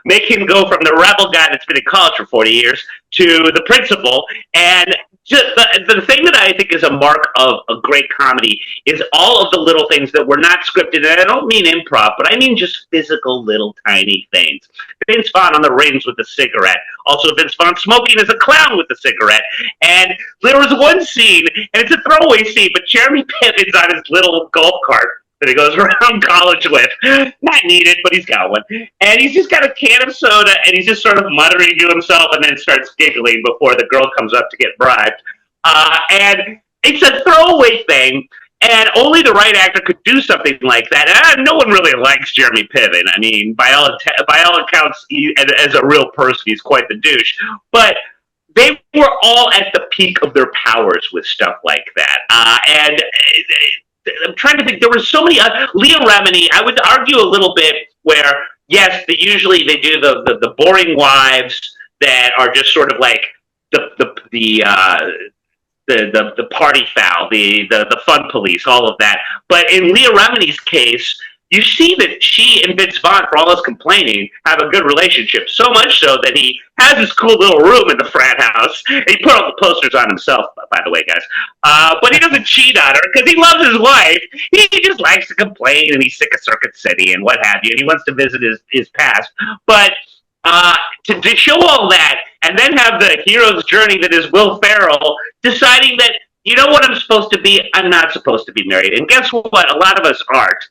make him go from the rebel guy that's been in college for 40 years to the principal. And just the thing that I think is a mark of a great comedy is all of the little things that were not scripted. And I don't mean improv, but I mean just physical little tiny things. Vince Vaughn on the rings with the cigarette. Also Vince Vaughn smoking as a clown with the cigarette. And there was one scene, and it's a throwaway scene, but Jeremy Piven's on his little golf cart that he goes around college with. Not needed, but he's got one. And he's just got a can of soda, and he's just sort of muttering to himself and then starts giggling before the girl comes up to get bribed. And it's a throwaway thing, and only the right actor could do something like that. And no one really likes Jeremy Piven. I mean, by all accounts, as a real person, he's quite the douche. But they were all at the peak of their powers with stuff like that. And I'm trying to think. There were so many. Leah Remini, I would argue a little bit where, yes, usually they do the boring wives that are just sort of like the party foul, the fun police, all of that. But in Leah Remini's case, you see that she and Vince Vaughn, for all his complaining, have a good relationship. So much so that he has this cool little room in the frat house. And he put all the posters on himself, by the way, guys. But he doesn't cheat on her because he loves his wife. He just likes to complain, and he's sick of Circuit City and what have you. And he wants to visit his past. But to show all that and then have the hero's journey that is Will Ferrell deciding that, you know what I'm supposed to be? I'm not supposed to be married. And guess what? A lot of us aren't.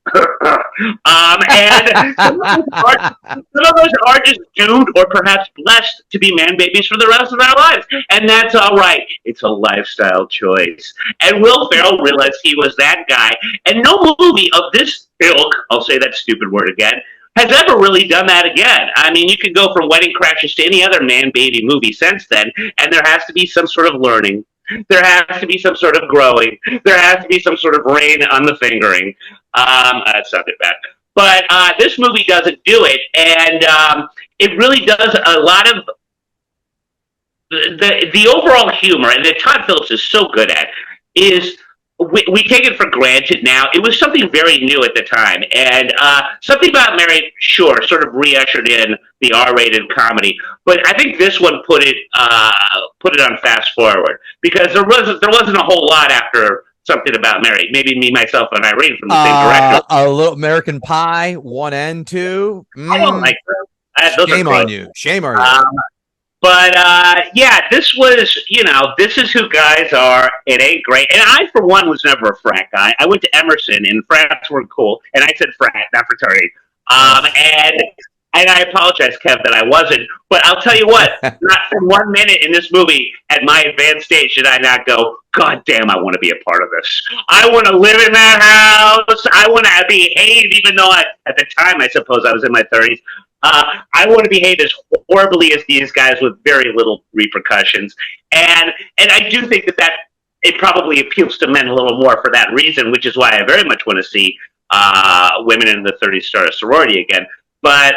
And some of us are just doomed or perhaps blessed to be man babies for the rest of our lives. And that's all right. It's a lifestyle choice. And Will Ferrell realized he was that guy. And no movie of this ilk, I'll say that stupid word again, has ever really done that again. I mean, you could go from Wedding Crashers to any other man-baby movie since then, and there has to be some sort of learning. There has to be some sort of growing. There has to be some sort of rain on the fingering. That sounded bad. But this movie doesn't do it, and it really does a lot of the overall humor, and that Todd Phillips is so good at, is we take it for granted now. It was something very new at the time. And Something About Mary, sure, sort of re-ushered in the R-rated comedy. But I think this one put it on fast forward. Because there wasn't a whole lot after Something About Mary. Maybe Me, Myself, and Irene from the same director. A little American Pie, 1 and 2. I don't like them. Shame on you. Shame on you. But yeah, this was, this is who guys are. It ain't great. And I, for one, was never a frat guy. I went to Emerson, and frats were cool. And I said frat, not fraternity. And I apologize, Kev, that I wasn't. But I'll tell you what, not for 1 minute in this movie at my advanced stage did I not go, God damn, I want to be a part of this. I want to live in that house. I want to behave, even though at the time, I suppose I was in my 30s. I want to behave as horribly as these guys with very little repercussions. And I do think that it probably appeals to men a little more for that reason, which is why I very much want to see women in the 30s start a sorority again. But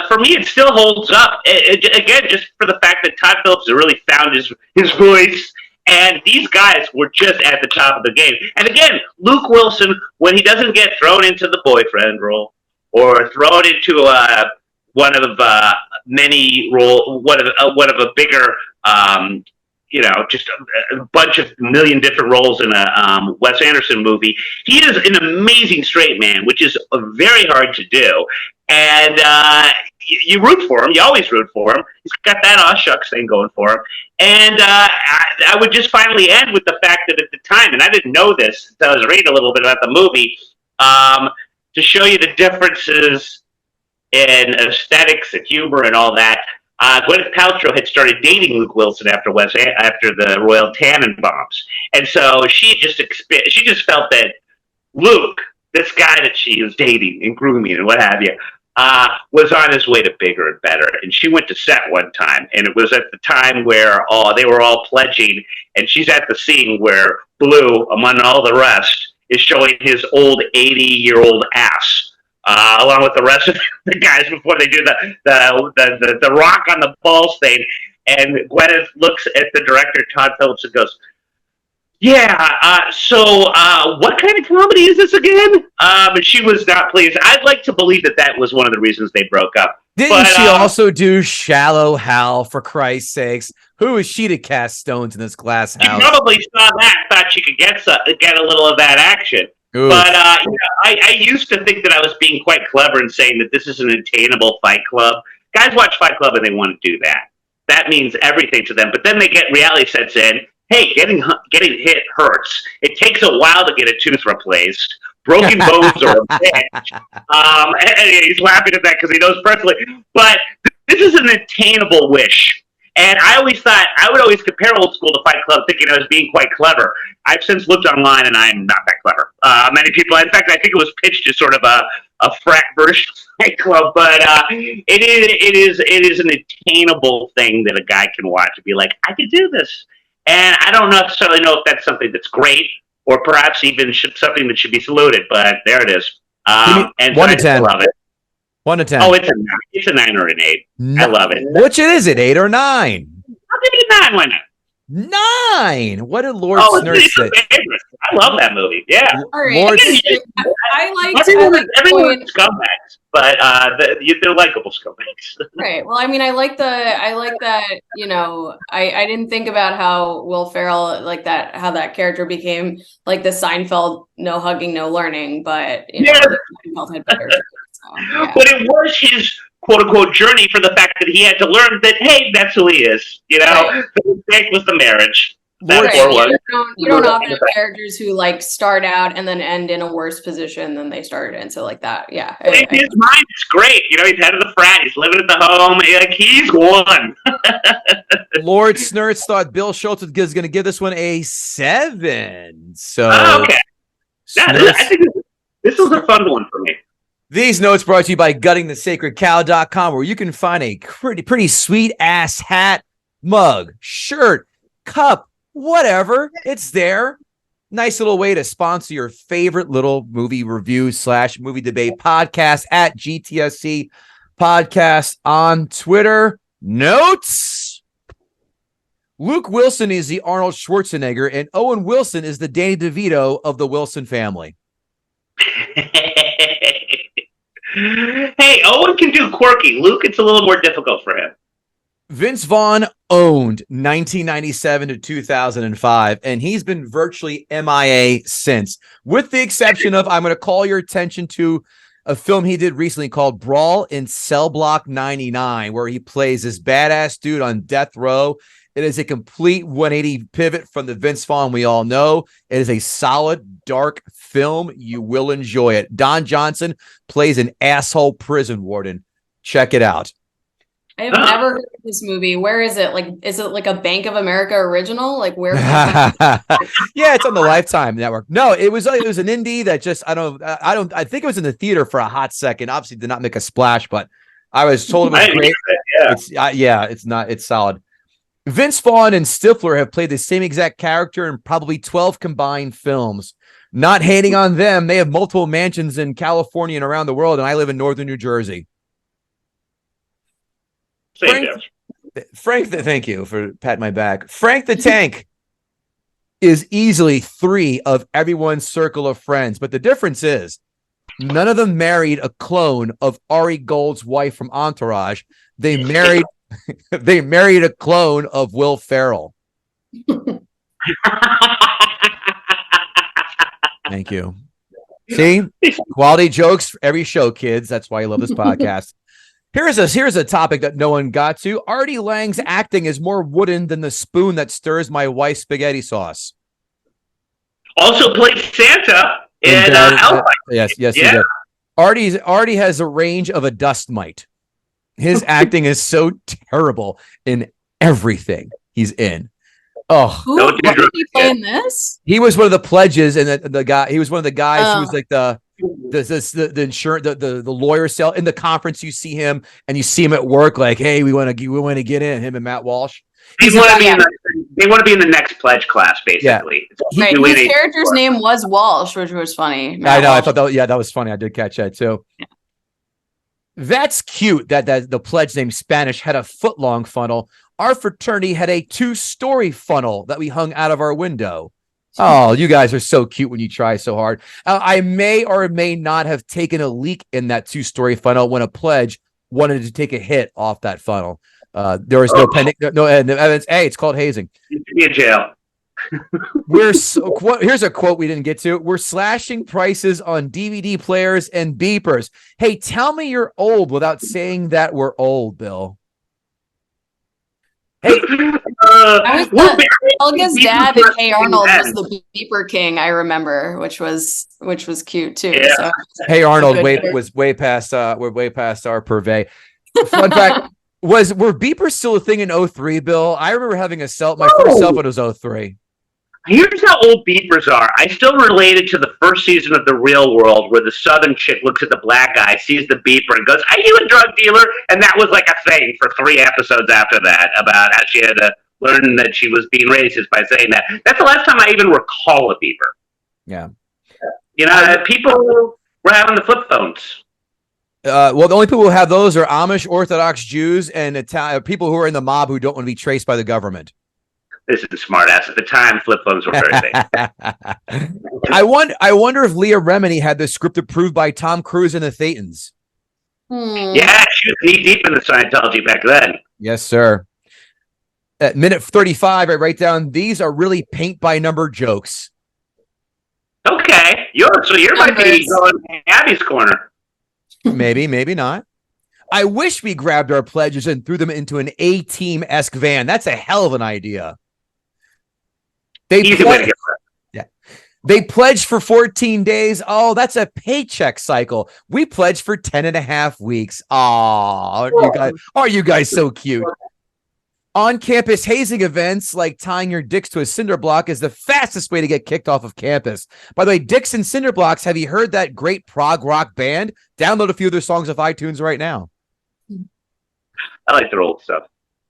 for me, it still holds up. Again, just for the fact that Todd Phillips has really found his voice. And these guys were just at the top of the game. And again, Luke Wilson, when he doesn't get thrown into the boyfriend role, or throw it into one of a bigger, just a bunch of million different roles in a Wes Anderson movie. He is an amazing straight man, which is very hard to do. And you root for him. You always root for him. He's got that aw shucks thing going for him. And I would just finally end with the fact that at the time, and I didn't know this until I was reading a little bit about the movie, to show you the differences in aesthetics and humor and all that, Gwyneth Paltrow had started dating Luke Wilson after the Royal Tannenbaums, and so she just felt that Luke, this guy that she was dating and grooming and what have you, was on his way to bigger and better. And she went to set one time, and it was at the time where they were all pledging, and she's at the scene where Blue, among all the rest, is showing his old 80-year-old ass. Along with the rest of the guys before they do the rock on the balls thing. And Gwyneth looks at the director, Todd Phillips, and goes, yeah, so what kind of comedy is this again? And she was not pleased. I'd like to believe that was one of the reasons they broke up. Didn't she also do Shallow Hal, for Christ's sakes? Who is she to cast stones in this glass house? She probably saw that, thought she could get a little of that action. Ooh. But I used to think that I was being quite clever in saying that this is an attainable Fight Club. Guys watch Fight Club and they want to do that. That means everything to them. But then they get reality sets in. Hey, getting hit hurts. It takes a while to get a tooth replaced. Broken bones are a bitch. And he's laughing at that because he knows personally. But this is an attainable wish. And I always thought, I would always compare Old School to Fight Club thinking I was being quite clever. I've since looked online and I'm not that clever. Many people, in fact, I think it was pitched as sort of a frat version of Fight Club, but it is an attainable thing that a guy can watch and be like, I could do this. And I don't necessarily know if that's something that's great or perhaps even something that should be saluted, but there it is. And 1 to 10. I love it. 1 to 10. Oh, it's a 9 or an 8. I love it. Which is it, 8 or 9? I'll give it a 9. Why not? 9. What did Lord Snurf say? I love that movie. Yeah. Right. Lord, everyone's scumbags, but they're likable scumbags. Right. Well, I mean, I like that. You know, I didn't think about how Will Ferrell how that character became like the Seinfeld no hugging, no learning, but Seinfeld had better. So, yeah. But it was his quote-unquote journey for the fact that he had to learn that, hey, that's who he is. You know, right. The mistake was the marriage. Right. You don't often have characters who start out and then end in a worse position than they started in. So that, yeah. In his mind, it's great. You know, he's head of the frat. He's living at the home. He's won. Lord Snurts thought Bill Schultz is going to give this one a 7. So, okay. Yeah, I think this was a fun one for me. These notes brought to you by GuttingTheSacredCow.com, where you can find a pretty sweet-ass hat, mug, shirt, cup, whatever. It's there. Nice little way to sponsor your favorite little movie review / movie debate podcast at GTSC Podcast on Twitter. Notes. Luke Wilson is the Arnold Schwarzenegger, and Owen Wilson is the Danny DeVito of the Wilson family. Hey, Owen can do quirky. Luke, it's a little more difficult for him. Vince Vaughn owned 1997 to 2005, and he's been virtually MIA since, with the exception of, I'm going to call your attention to a film he did recently called Brawl in Cell Block 99, where he plays this badass dude on death row. It is a complete 180 pivot from the Vince Vaughn we all know. It is a solid, dark film. You will enjoy it. Don Johnson plays an asshole prison warden. Check it out. I have never heard of this movie. Where is it? Is it like a Bank of America original? Where? Yeah, it's on the Lifetime Network. No, it was an indie that just I think it was in the theater for a hot second. Obviously, did not make a splash, but I was told it was great. It's solid. Vince Vaughn and Stifler have played the same exact character in probably 12 combined films. Not hating on them, they have multiple mansions in California and around the world, and I live in northern New Jersey. Frank, thank you for patting my back. Frank the Tank is easily 3 of everyone's circle of friends, but the difference is none of them married a clone of Ari Gold's wife from Entourage. They married a clone of Will Ferrell. Thank you. See, quality jokes for every show, kids. That's why you love this podcast. Here's a topic that no one got to. Artie Lang's acting is more wooden than the spoon that stirs my wife's spaghetti sauce. Also played Santa in Alpine. Yes, he did. Artie has a range of a dust mite. His acting is so terrible in everything he's in. Oh, Who did he play in this? he was one of the pledges, and the guy. He was one of the guys who was like the insurance, the lawyer cell in the conference. You see him, and you see him at work. Like, hey, we want to get in. Him and Matt Walsh. They want to be in the next pledge class, basically. Yeah. Right. His character's name was Walsh, which was funny. I know. Walsh. I thought that was funny. I did catch that too. Yeah. That's cute. That the pledge named Spanish had a foot-long funnel. Our fraternity had a 2-story funnel that we hung out of our window. Oh, you guys are so cute when you try so hard. I may or may not have taken a leak in that 2-story funnel when a pledge wanted to take a hit off that funnel. There was no pending, no evidence. Hey, it's called hazing. You should be in jail. Here's a quote we didn't get to. We're slashing prices on DVD players and beepers. Hey, tell me you're old without saying that we're old, Bill. Hey, Helga's dad and Hey Arnold was the beeper king. I remember, which was cute too. Yeah. So, Hey Arnold was way past our purvey. Fun fact: were beepers still a thing in 03, Bill? I remember having my first cell phone was 03. Here's how old beepers are. I still related to the first season of The Real World where the southern chick looks at the black guy, sees the beeper, and goes, "Are you a drug dealer?" And that was like a thing for 3 episodes after that about how she had to learn that she was being racist by saying that. That's the last time I even recall a beeper. Yeah. You know, people were having the flip phones. Well, the only people who have those are Amish Orthodox Jews and people who are in the mob who don't want to be traced by the government. This is smart ass. At the time, flip phones were very big. I wonder if Leah Remini had the script approved by Tom Cruise and the Thetans. Yeah, she was knee deep in the Scientology back then. Yes, sir. At minute 35, I write down, these are really paint by number jokes. Okay. You might be going Abby's corner. Maybe, maybe not. I wish we grabbed our pledges and threw them into an A-Team-esque van. That's a hell of an idea. They pledged for 14 days. Oh, that's a paycheck cycle. We pledged for 10 and a half weeks. Oh, are you guys so cute? On-campus hazing events like tying your dicks to a cinder block is the fastest way to get kicked off of campus. By the way, Dicks and Cinder Blocks, have you heard that great prog rock band? Download a few of their songs off iTunes right now. I like their old stuff.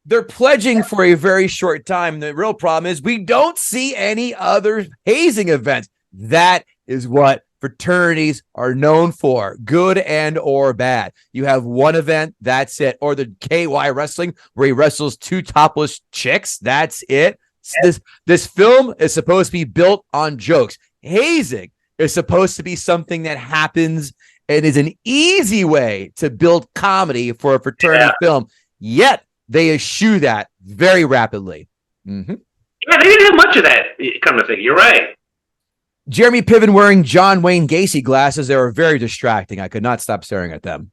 They're pledging for a very short time. The real problem is we don't see any other hazing events. That is what fraternities are known for, good and or bad. You have one event, that's it. Or the KY wrestling where he wrestles 2 topless chicks. That's it. This film is supposed to be built on jokes. Hazing is supposed to be something that happens and is an easy way to build comedy for a fraternity film. Yet they eschew that very rapidly. Mm-hmm. Yeah, they didn't have much of that kind of thing. You're right. Jeremy Piven wearing John Wayne Gacy glasses. They were very distracting. I could not stop staring at them.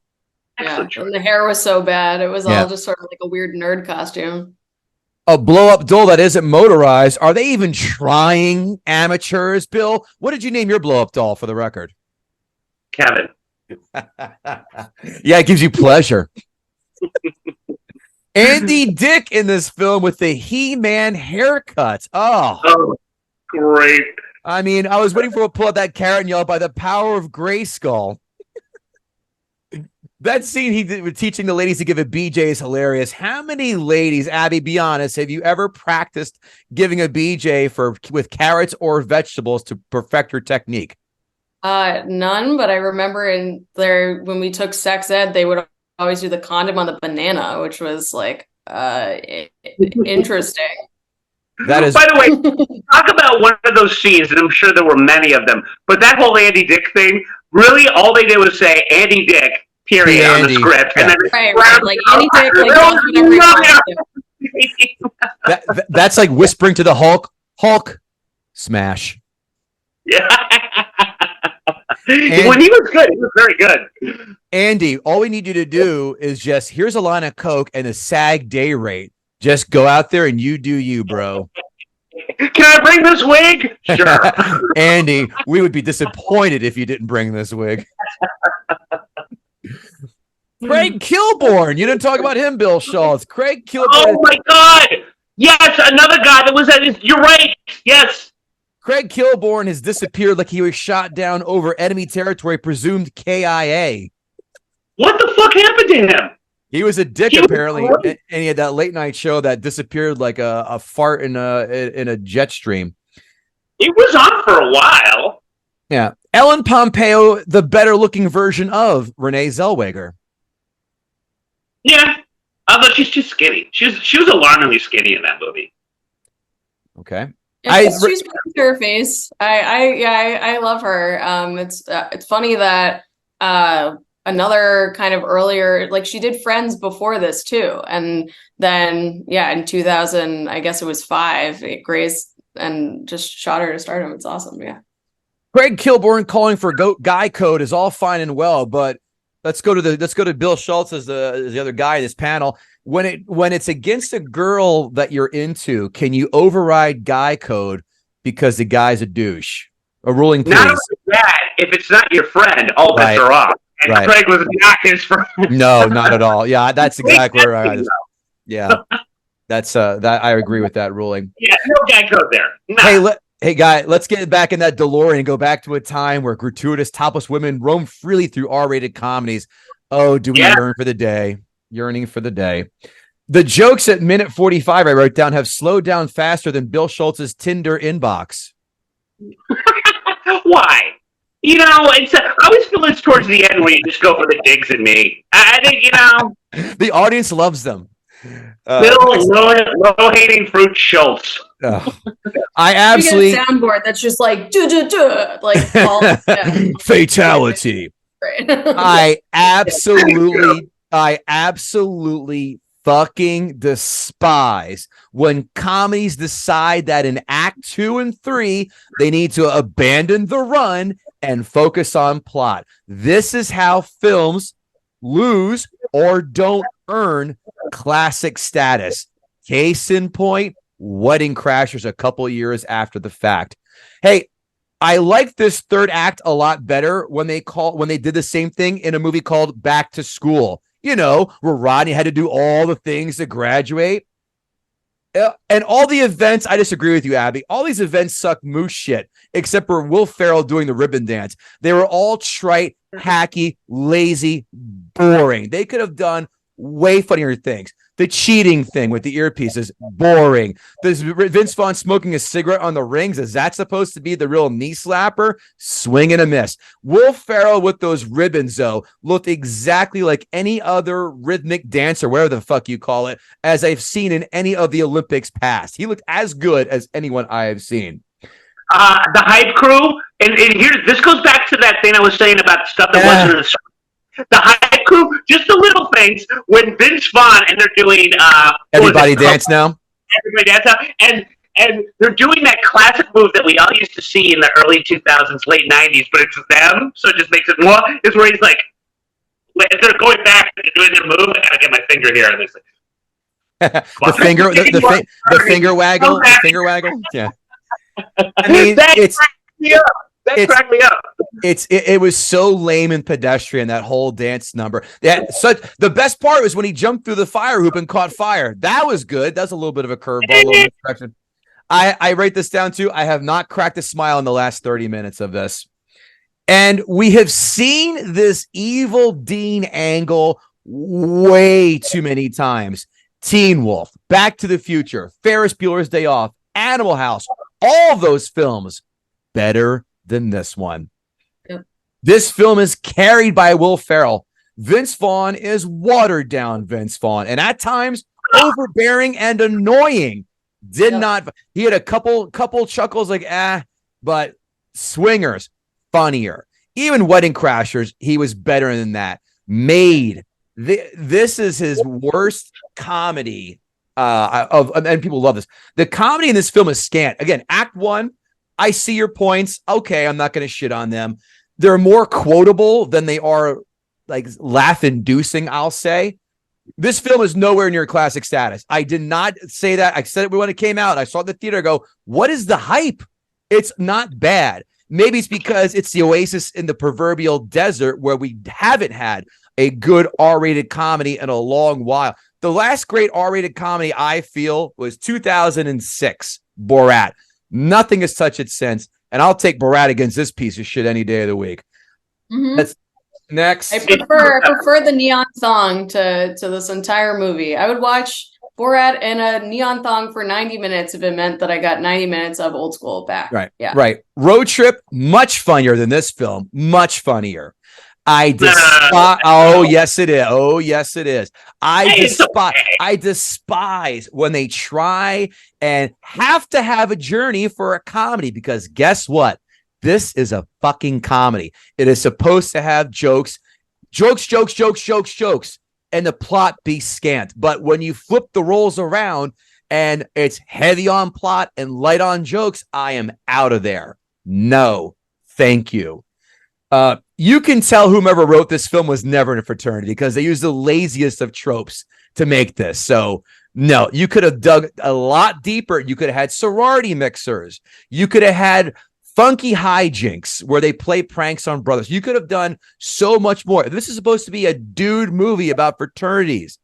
Yeah, and the hair was so bad. It was all just sort of like a weird nerd costume. A blow-up doll that isn't motorized. Are they even trying, amateurs? Bill, what did you name your blow-up doll for the record? Kevin. Yeah, it gives you pleasure. Andy Dick in this film with the He-Man haircut. Oh, great. I mean, I was waiting for a pull out that carrot and yell by the power of Grayskull. That scene he did with teaching the ladies to give a BJ is hilarious. How many ladies, Abby, be honest, have you ever practiced giving a BJ with carrots or vegetables to perfect your technique? None, but I remember when we took sex ed, they would always do the condom on the banana, which was like interesting. That is. By the way, talk about one of those scenes, and I'm sure there were many of them. But that whole Andy Dick thing, really, all they did was say Andy Dick, period, on the script, and then right, like Andy Dick, like that's like whispering to the Hulk, smash. Yeah. When he was good, he was very good. Andy, all we need you to do is here's a line of Coke and a SAG day rate. Just go out there and you do you, bro. Can I bring this wig? Sure. Andy, we would be disappointed if you didn't bring this wig. Craig Kilborn. You didn't talk about him, Bill Schultz. Craig Kilborn. Oh my God! Yes, another guy that was at his. You're right. Yes. Craig Kilborn has disappeared like he was shot down over enemy territory, presumed KIA. What the fuck happened to him? He was a dick, apparently, and he had that late night show that disappeared like a fart in a jet stream. He was on for a while. Yeah. Ellen Pompeo, the better looking version of Renee Zellweger. Yeah. Although she's too skinny. She was alarmingly skinny in that movie. Okay. Yeah, she's her face. I love her. It's funny that another kind of earlier, like she did Friends before this too, and then in 2000, I guess it was 5, Grace and just shot her to stardom. It's awesome. Yeah. Craig Kilborn calling for guy code is all fine and well, but let's go to Bill Schultz as the other guy in this panel. When it's against a girl that you're into, can you override guy code because the guy's a douche? A ruling, please. Not only that, if it's not your friend, all bets are off. And Craig was not his friend. No, not at all. Yeah, that's exactly where I was. Yeah, that's that. I agree with that ruling. Yeah, no guy code there. Nah. Hey, guy, let's get back in that DeLorean and go back to a time where gratuitous topless women roam freely through R-rated comedies. Oh, do we yearn for the day? Yearning for the day. The jokes at minute 45 I wrote down have slowed down faster than Bill Schultz's Tinder inbox. Why? You know, I always feel it's towards the end where you just go for the digs at me. I think, you know. The audience loves them. Low-hanging fruit Schultz. I absolutely get a soundboard that's just like like all fatality. I absolutely fucking despise when comedies decide that in act 2 and 3 they need to abandon the run and focus on plot. This is how films lose or don't earn classic status. Case in point, Wedding Crashers a couple years after the fact. Hey, I like this third act a lot better when they did the same thing in a movie called Back to School. You know, where Rodney had to do all the things to graduate. And all the events, I disagree with you, Abby. All these events suck moose shit, except for Will Ferrell doing the ribbon dance. They were all trite, hacky, lazy, boring. They could have done way funnier things. The cheating thing with the earpieces, boring. This Vince Vaughn smoking a cigarette on the rings, is that supposed to be the real knee slapper? Swing and a miss. Will Ferrell with those ribbons, though, looked exactly like any other rhythmic dancer, whatever the fuck you call it, as I've seen in any of the Olympics past. He looked as good as anyone I have seen. The hype crew, and here, this goes back to that thing I was saying about stuff that wasn't in the the hype crew, just the little things when Vince Vaughn and they're doing Everybody Dance Now. Everybody Dance Now, and they're doing that classic move that we all used to see in the early 2000s, late 90s, but it's them, so it just makes it more. Is where he's like, they're going back and doing their move. I gotta get my finger here, and it's like the finger waggle, Yeah, I mean it's. That cracked me up. It was so lame and pedestrian, that whole dance number. The best part was when he jumped through the fire hoop and caught fire. That was good. That's a little bit of a curveball. I write this down too. I have not cracked a smile in the last 30 minutes of this. And we have seen this evil Dean angle way too many times. Teen Wolf, Back to the Future, Ferris Bueller's Day Off, Animal House, all those films better than this one. Yep. This film is carried by Will Ferrell. Vince Vaughn is watered down Vince Vaughn, and at times overbearing and annoying. He had a couple chuckles like but Swingers funnier. Even Wedding Crashers, he was better than that. This is his worst comedy and people love this. The comedy in this film is scant. Again, act 1, I see your points. Okay, I'm not going to shit on them. They're more quotable than they are like laugh-inducing, I'll say. This film is nowhere near classic status. I did not say that. I said it when it came out. I saw the theater go, what is the hype? It's not bad. Maybe it's because it's the oasis in the proverbial desert where we haven't had a good R-rated comedy in a long while. The last great R-rated comedy I feel was 2006, Borat. Nothing has touched it since, and I'll take Borat against this piece of shit any day of the week. That's next. I prefer the neon thong to this entire movie. I would watch Borat in a neon thong for 90 minutes if it meant that I got 90 minutes of Old School back. Right. Yeah. Right. Road Trip, much funnier than this film. Much funnier. I despise. Oh yes, it is. Oh yes, it is. I despise when they try and have to have a journey for a comedy, because guess what? This is a fucking comedy. It is supposed to have jokes, and the plot be scant. But when you flip the roles around and it's heavy on plot and light on jokes, I am out of there. No, thank you. You can tell whomever wrote this film was never in a fraternity, because they used the laziest of tropes to make this. So no, you could have dug a lot deeper. You could have had sorority mixers. You could have had funky hijinks where they play pranks on brothers. You could have done so much more. This is supposed to be a dude movie about fraternities.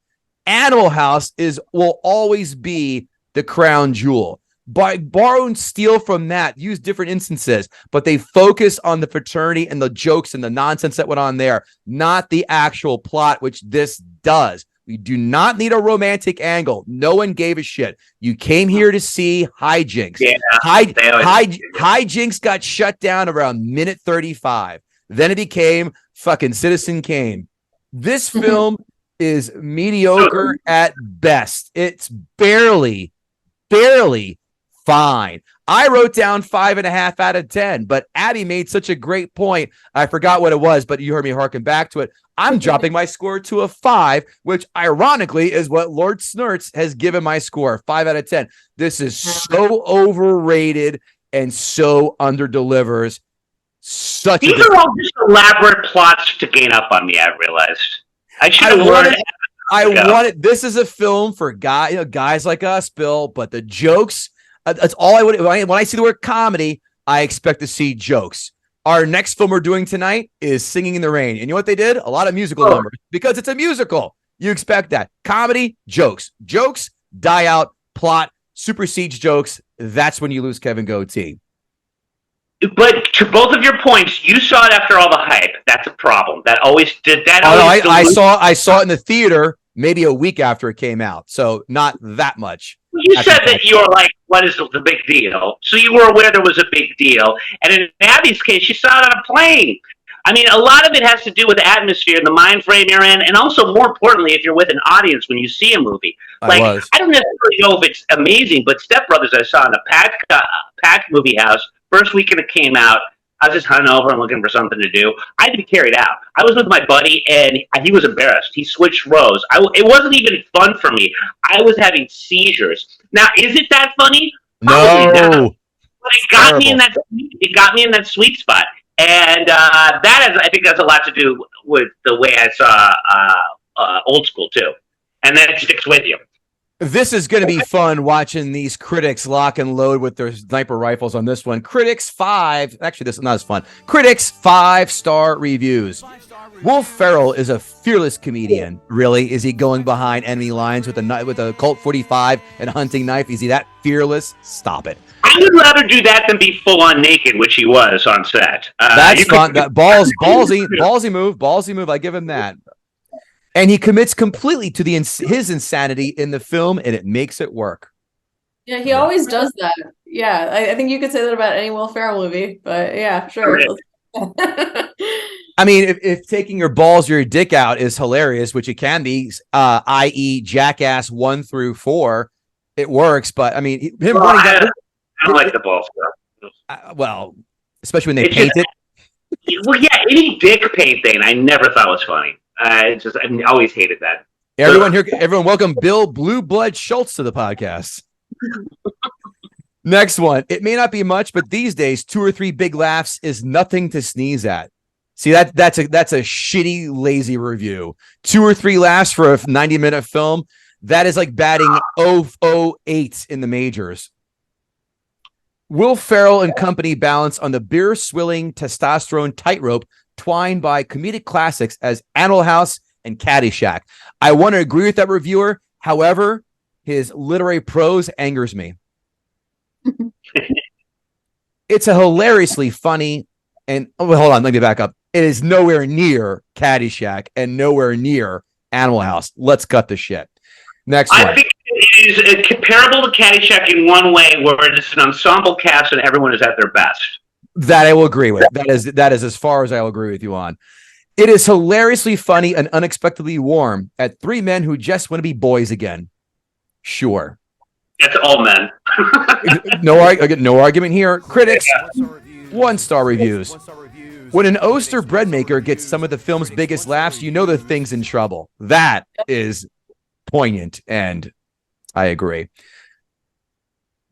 Animal House will always be the crown jewel. Borrow and steal from that, use different instances, but they focus on the fraternity and the jokes and the nonsense that went on there, not the actual plot, which this does. We do not need a romantic angle. No one gave a shit. You came here to see hijinks. Yeah, hijinks got shut down around minute 35. Then it became fucking Citizen Kane. This film is mediocre at best. It's barely fine. I wrote down 5.5 out of 10, but Abby made such a great point. I forgot what it was, but you heard me harken back to it. I'm dropping my score to a 5, which ironically is what Lord Snurts has given my score, 5 out of 10. This is so overrated and so underdelivers. These are all just elaborate plots to gain up on me, I realized. I wanted this is a film for guys like us, Bill, but the jokes, that's all I would. When I see the word comedy, I expect to see jokes. Our next film we're doing tonight is Singing in the Rain. And you know what they did? A lot of musical numbers, because it's a musical. You expect that. Comedy, jokes. Jokes die out. Plot supersedes jokes. That's when you lose Kevin Goatee. But to both of your points, you saw it after all the hype. That's a problem. That always did that. I saw it in the theater maybe a week after it came out, so not that much. You said that you were like, what is the big deal? So you were aware there was a big deal. And in Abby's case, she saw it on a plane. I mean, a lot of it has to do with the atmosphere and the mind frame you're in, and also, more importantly, if you're with an audience when you see a movie. I don't necessarily know if it's amazing, but Step Brothers I saw in a packed movie house, first weekend it came out. I was just hungover and looking for something to do. I had to be carried out. I was with my buddy, and he was embarrassed. He switched rows. It wasn't even fun for me. I was having seizures. Now, is it that funny? No. But it got me in that. It got me in that sweet spot, and I think that's a lot to do with the way I saw Old School too, and then it sticks with you. This is going to be fun watching these critics lock and load with their sniper rifles on this one. Critics 5. Actually, this is not as fun. Critics 5-star reviews. Will Ferrell is a fearless comedian. Really? Is he going behind enemy lines with a Colt 45 and a hunting knife? Is he that fearless? Stop it. I would rather do that than be full on naked, which he was on set. That's fun. Ballsy move. I give him that. And he commits completely to his insanity in the film, and it makes it work. Yeah, he always does that. Yeah, I think you could say that about any Will Ferrell movie, but yeah, sure. I mean, if taking your balls or your dick out is hilarious, which it can be, i.e. Jackass 1 through 4, it works. But I mean, I don't like the ball stuff. Well, especially when they paint it. Well, yeah, any dick paint thing I never thought was funny. I always hated that. Everyone, welcome Bill Blue Blood Schultz to the podcast. Next one. It may not be much, but these days, 2 or 3 big laughs is nothing to sneeze at. See, that's a shitty, lazy review. 2 or 3 laughs for a 90-minute film. That is like batting 008 in the majors. Will Ferrell and company balance on the beer-swilling testosterone tightrope twined by comedic classics as Animal House and Caddyshack. I want to agree with that reviewer. However, his literary prose angers me. It's a hilariously funny and hold on, let me back up. It is nowhere near Caddyshack and nowhere near Animal House. Let's cut the shit. Next one. I think it is comparable to Caddyshack in one way, where it's an ensemble cast and everyone is at their best. That I will agree with. That is as far as I will agree with you on. It is hilariously funny and unexpectedly warm at three men who just want to be boys again. Sure. It's all men. No argument here. Critics, 1-star reviews. When an Oster bread maker gets some of the film's biggest laughs, you know the thing's in trouble. That is poignant, and I agree.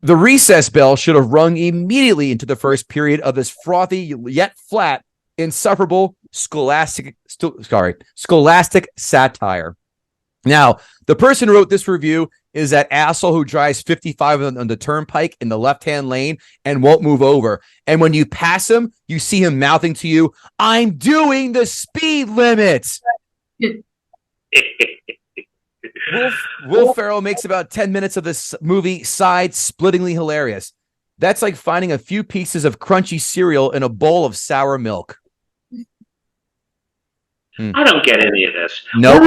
The recess bell should have rung immediately into the first period of this frothy yet flat, insufferable scholastic satire. Now, the person who wrote this review is that asshole who drives 55 on the turnpike in the left-hand lane and won't move over. And when you pass him, you see him mouthing to you, "I'm doing the speed limit." Will Ferrell makes about 10 minutes of this movie side-splittingly hilarious. That's like finding a few pieces of crunchy cereal in a bowl of sour milk. I don't get any of this. Nope.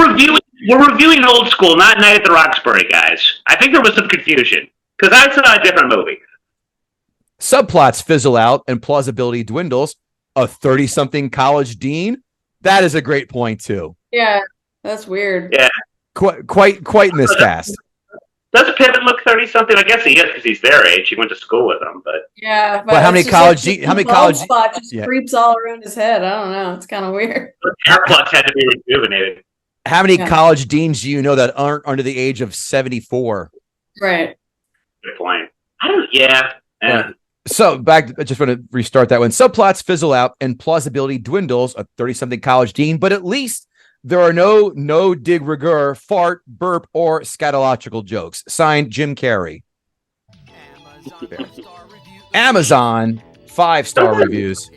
We're reviewing Old School, not Night at the Roxbury, guys. I think there was some confusion because I saw a different movie. Subplots fizzle out and plausibility dwindles. A 30-something college dean? That is a great point, too. Yeah, that's weird. Yeah. Quite miscast. Does Piven look 30-something? I guess he is because he's their age. He went to school with them, but yeah. But how many college? Spot just creeps all around his head. I don't know. It's kind of weird. The hair plugs had to be rejuvenated. How many college deans do you know that aren't under the age of 74? Right. Good point. Yeah. So I just want to restart that one. Subplots fizzle out and plausibility dwindles. A 30-something college dean, but at least there are no de rigueur, fart, burp, or scatological jokes. Signed, Jim Carrey. Amazon 5-star reviews.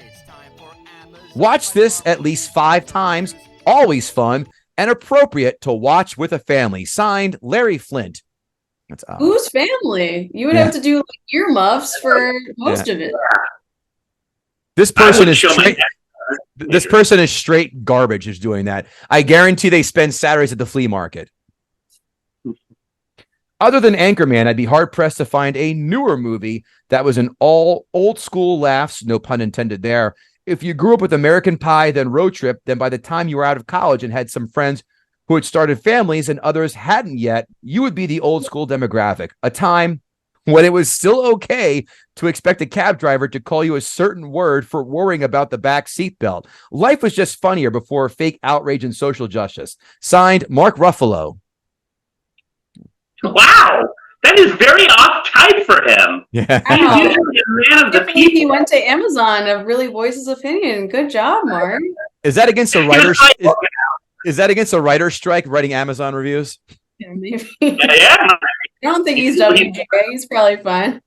Watch this at least 5 times. Always fun and appropriate to watch with a family. Signed, Larry Flint. That's odd. Whose family? You would have to do like earmuffs for most of it. This person is straight garbage is doing that. I guarantee they spend Saturdays at the flea market. Other than Anchorman, I'd be hard-pressed to find a newer movie that was an all old school laughs, no pun intended there. If you grew up with American Pie, then Road Trip, then by the time you were out of college and had some friends who had started families and others hadn't yet, you would be the old school demographic. A time when it was still okay to expect a cab driver to call you a certain word for worrying about the back seatbelt. Life was just funnier before fake outrage and social justice. Signed, Mark Ruffalo. Wow, that is very off-type for him. Yeah. He's usually a man of the people. He went to Amazon to really voice his opinion. Good job, Mark. Is that against a writer's is that against a writer's strike, writing Amazon reviews? Yeah, maybe. Yeah. I don't think he's WGA. He's probably fine.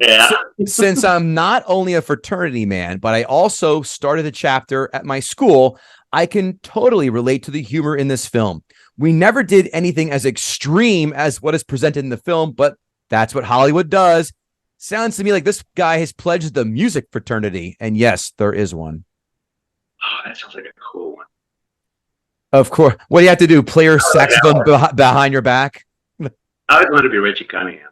Yeah. Since I'm not only a fraternity man, but I also started a chapter at my school, I can totally relate to the humor in this film. We never did anything as extreme as what is presented in the film, but that's what Hollywood does. Sounds to me like this guy has pledged the music fraternity. And yes, there is one. Oh, that sounds like a cool one. Of course. What do you have to do? Play your saxophone behind your back? I would want to be Richie Cunningham.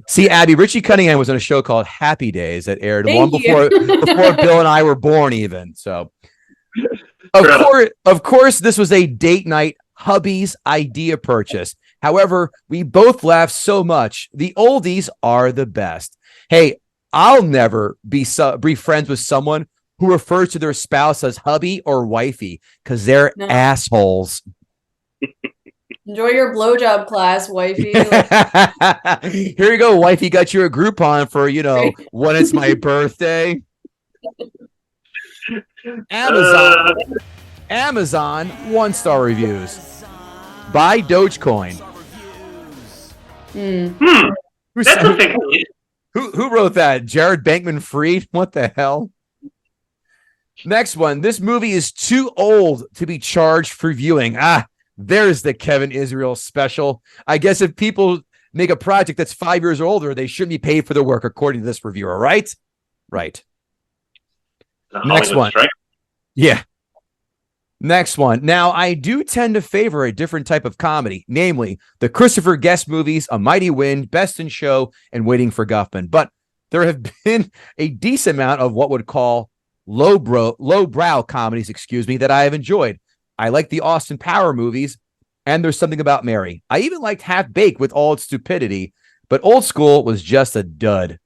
See, Abby, Richie Cunningham was on a show called Happy Days that aired before Bill and I were born even. So of course, this was a date night hubby's idea purchase. However, we both laughed so much. The oldies are the best. Hey, I'll never be friends with someone who refers to their spouse as hubby or wifey because they're assholes. Enjoy your blowjob class, wifey. Here you go, wifey. Got you a Groupon for, when it's my birthday. Amazon 1-star reviews. Buy Dogecoin. That's a big one. Who wrote that? Jared Bankman-Fried? What the hell? Next one. This movie is too old to be charged for viewing. There's the Kevin Israel special. I guess if people make a project that's 5 years older, they shouldn't be paid for their work, according to this reviewer, right? Right. Next one. Strike. Yeah. Next one. Now, I do tend to favor a different type of comedy, namely the Christopher Guest movies, A Mighty Wind, Best in Show, and Waiting for Guffman. But there have been a decent amount of what would call lowbrow comedies, that I have enjoyed. I like the Austin Power movies, and There's Something About Mary. I even liked Half Baked with all its stupidity, but Old School was just a dud.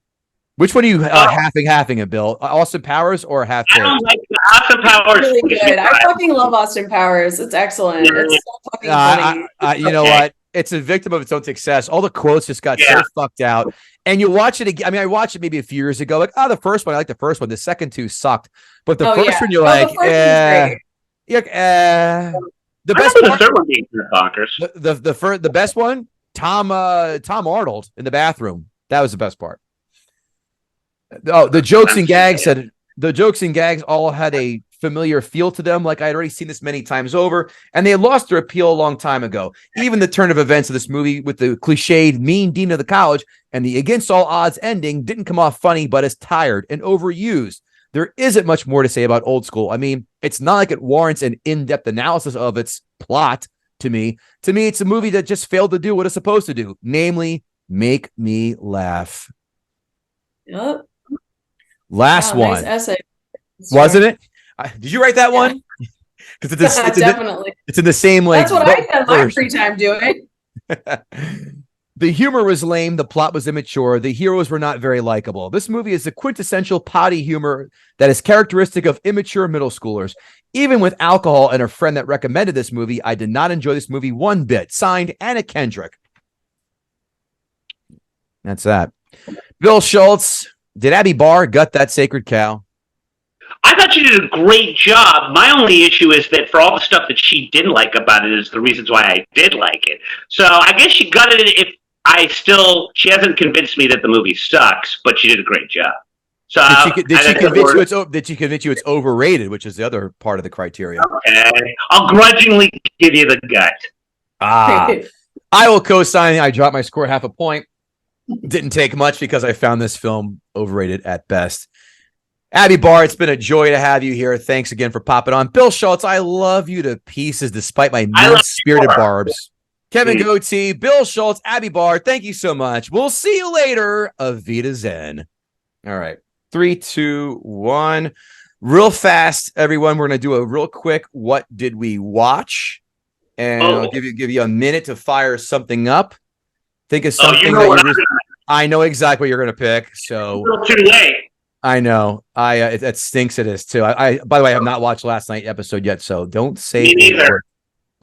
Which one are you halving it, Bill? Austin Powers or Half Baked? I don't like Austin Powers. Really good. I fucking love Austin Powers. It's excellent. It's so fucking funny. You know what? It's a victim of its own success. All the quotes just got so fucked out. And you watch it again. I mean, I watched it maybe a few years ago. Like, the first one, I like the first one. The second two sucked. But the first one, you're like, the best one. The third one being bonkers. The best one, Tom Arnold in the bathroom. That was the best part. Oh, the jokes and gags all had a familiar feel to them. Like I had already seen this many times over, and they had lost their appeal a long time ago. Even the turn of events of this movie with the cliched mean dean of the college and the against all odds ending didn't come off funny, but as tired and overused. There isn't much more to say about Old School. I mean, it's not like it warrants an in-depth analysis of its plot to me. To me, it's a movie that just failed to do what it's supposed to do, namely make me laugh. Yep. Last one. Nice essay. Wasn't it? Did you write that one? Because definitely. It's in the same That's what I spend my free time doing. The humor was lame. The plot was immature. The heroes were not very likable. This movie is the quintessential potty humor that is characteristic of immature middle schoolers. Even with alcohol and a friend that recommended this movie, I did not enjoy this movie one bit. Signed, Anna Kendrick. That's that. Bill Schultz. Did Abby Barr gut that sacred cow? I thought she did a great job. My only issue is that for all the stuff that she didn't like about it is the reasons why I did like it. So I guess she gutted it. She hasn't convinced me that the movie sucks, but she did a great job. So did she convince you it's overrated, which is the other part of the criteria? Okay. I'll grudgingly give you the gut. I will co-sign. I dropped my score half a point. Didn't take much because I found this film overrated at best. Abby Barr, it's been a joy to have you here. Thanks again for popping on. Bill Schultz, I love you to pieces despite my mean-spirited barbs. Kevin Goatee, Bill Schultz, Abby Barr, thank you so much. We'll see you later. Avita Zen. All right. 3, 2, 1. Real fast, everyone. We're going to do a real quick what did we watch? And I'll give you a minute to fire something up. Think of something I know exactly what you're going to pick. So a little too late. I know. It stinks. It is too. I by the way, I have not watched last night's episode yet, so don't say. Me neither.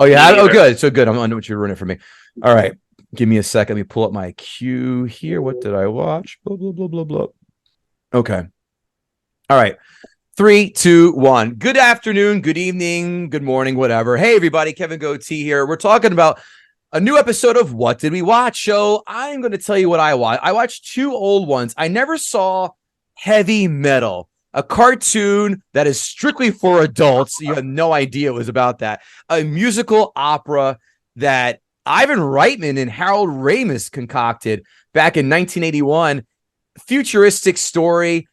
Oh yeah. Oh good. So good. I know what you're ruining for me. All right. Give me a second. Let me pull up my queue here. What did I watch? Blah blah blah blah blah. Okay. All right. 3, 2, 1. Good afternoon. Good evening. Good morning. Whatever. Hey everybody. Kevin Goatee here. We're talking about a new episode of What Did We Watch? So I'm going to tell you what I watched. I watched 2 old ones. I never saw Heavy Metal, a cartoon that is strictly for adults. You have no idea it was about that. A musical opera that Ivan Reitman and Harold Ramis concocted back in 1981. Futuristic story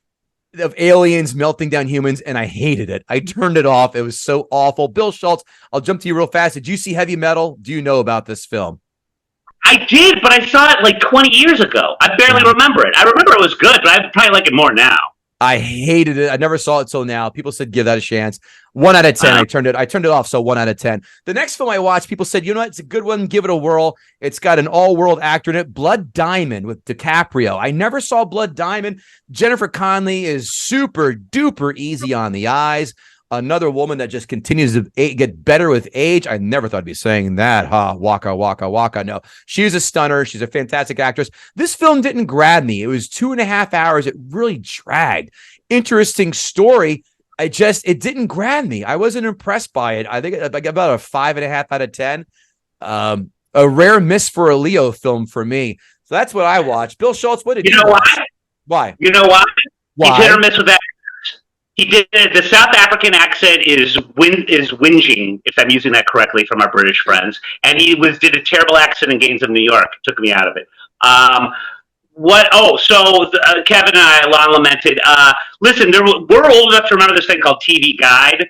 of aliens melting down humans, and I hated it. I turned it off. It was so awful. Bill Schultz, I'll jump to you real fast. Did you see Heavy Metal? Do you know about this film? I did, but I saw it like 20 years ago. I barely remember it. I remember it was good, but I probably like it more now. I hated it. I never saw it till now. People said give that a chance. 1 out of 10. I turned it off. So 1 out of 10. The next film I watched, people said, you know what? It's a good one. Give it a whirl. It's got an all-world actor in it. Blood Diamond with DiCaprio. I never saw Blood Diamond. Jennifer Connelly is super duper easy on the eyes. Another woman that just continues to get better with age. I never thought I'd be saying that. Waka, waka, waka. No, she's a stunner. She's a fantastic actress. This film didn't grab me. It was 2.5 hours. It really dragged. Interesting story. It didn't grab me. I wasn't impressed by it. I think about a 5.5 out of 10. A rare miss for a Leo film for me. So that's what I watched. Bill Schultz, what did you know? Watch? Why? You know why? He's hit or miss with that. He did the South African accent is whinging, if I'm using that correctly, from our British friends, and he did a terrible accent in Gangs of New York. Took me out of it. Kevin and I long lamented. Listen, we're old enough to remember this thing called TV Guide.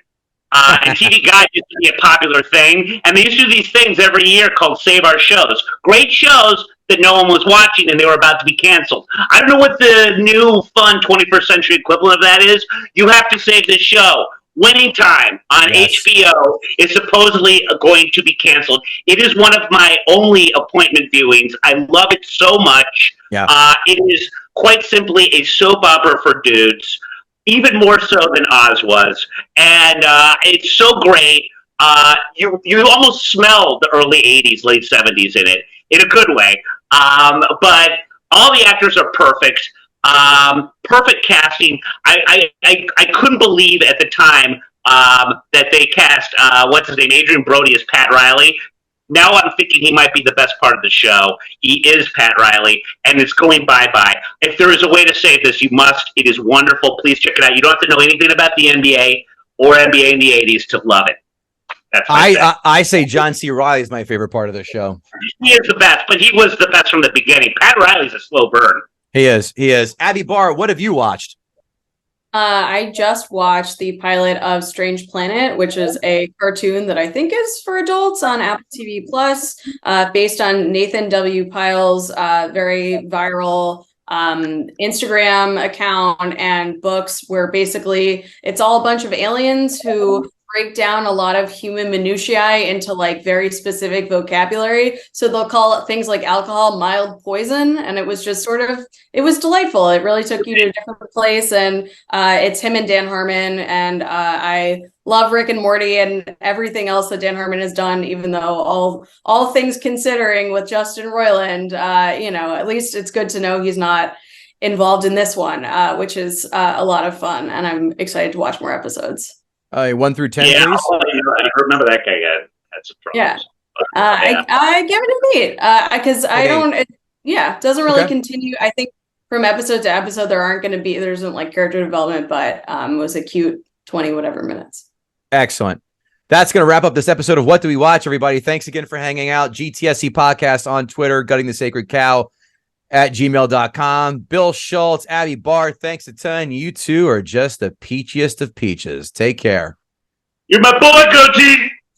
And TV Guide used to be a popular thing, and they used to do these things every year called Save Our Shows. Great shows that no one was watching, and they were about to be canceled. I don't know what the new, fun 21st century equivalent of that is. You have to save this show. Winning Time on HBO is supposedly going to be canceled. It is one of my only appointment viewings. I love it so much. Yeah. It is quite simply a soap opera for dudes. Even more so than Oz was, and it's so great. You almost smell the early '80s, late '70s in it, in a good way. But all the actors are perfect. Perfect casting. I couldn't believe at the time that they cast what's his name, Adrian Brody as Pat Riley. Now I'm thinking he might be the best part of the show. He is Pat Riley, and it's going bye-bye. If there is a way to save this, you must. It is wonderful. Please check it out. You don't have to know anything about the NBA or NBA in the 80s to love it. That's I say John C. Reilly is my favorite part of the show. He is the best, but he was the best from the beginning. Pat Riley's a slow burn. He is. Abby Barr, what have you watched? I just watched the pilot of Strange Planet, which is a cartoon that I think is for adults on Apple TV Plus, based on Nathan W. Pyle's very viral Instagram account and books, where basically it's all a bunch of aliens who break down a lot of human minutiae into like very specific vocabulary. So they'll call it things like alcohol mild poison. And it was just it was delightful. It really took you to a different place. And it's him and Dan Harmon. And I love Rick and Morty and everything else that Dan Harmon has done, even though all things considering with Justin Roiland, at least it's good to know he's not involved in this one, which is a lot of fun. And I'm excited to watch more episodes. 1 through 10, yeah, please. I remember that guy had some problems. Yeah. I give it a 8 because I don't. It doesn't really continue. I think from episode to episode there isn't like character development, but it was a cute 20 whatever minutes. Excellent. That's going to wrap up this episode of What Do We Watch, everybody. Thanks again for hanging out. GTSC Podcast on Twitter, Gutting the Sacred Cow at gmail.com. Bill Schultz, Abby Barr, thanks a ton. You two are just the peachiest of peaches. Take care. You're my boy, Goatee.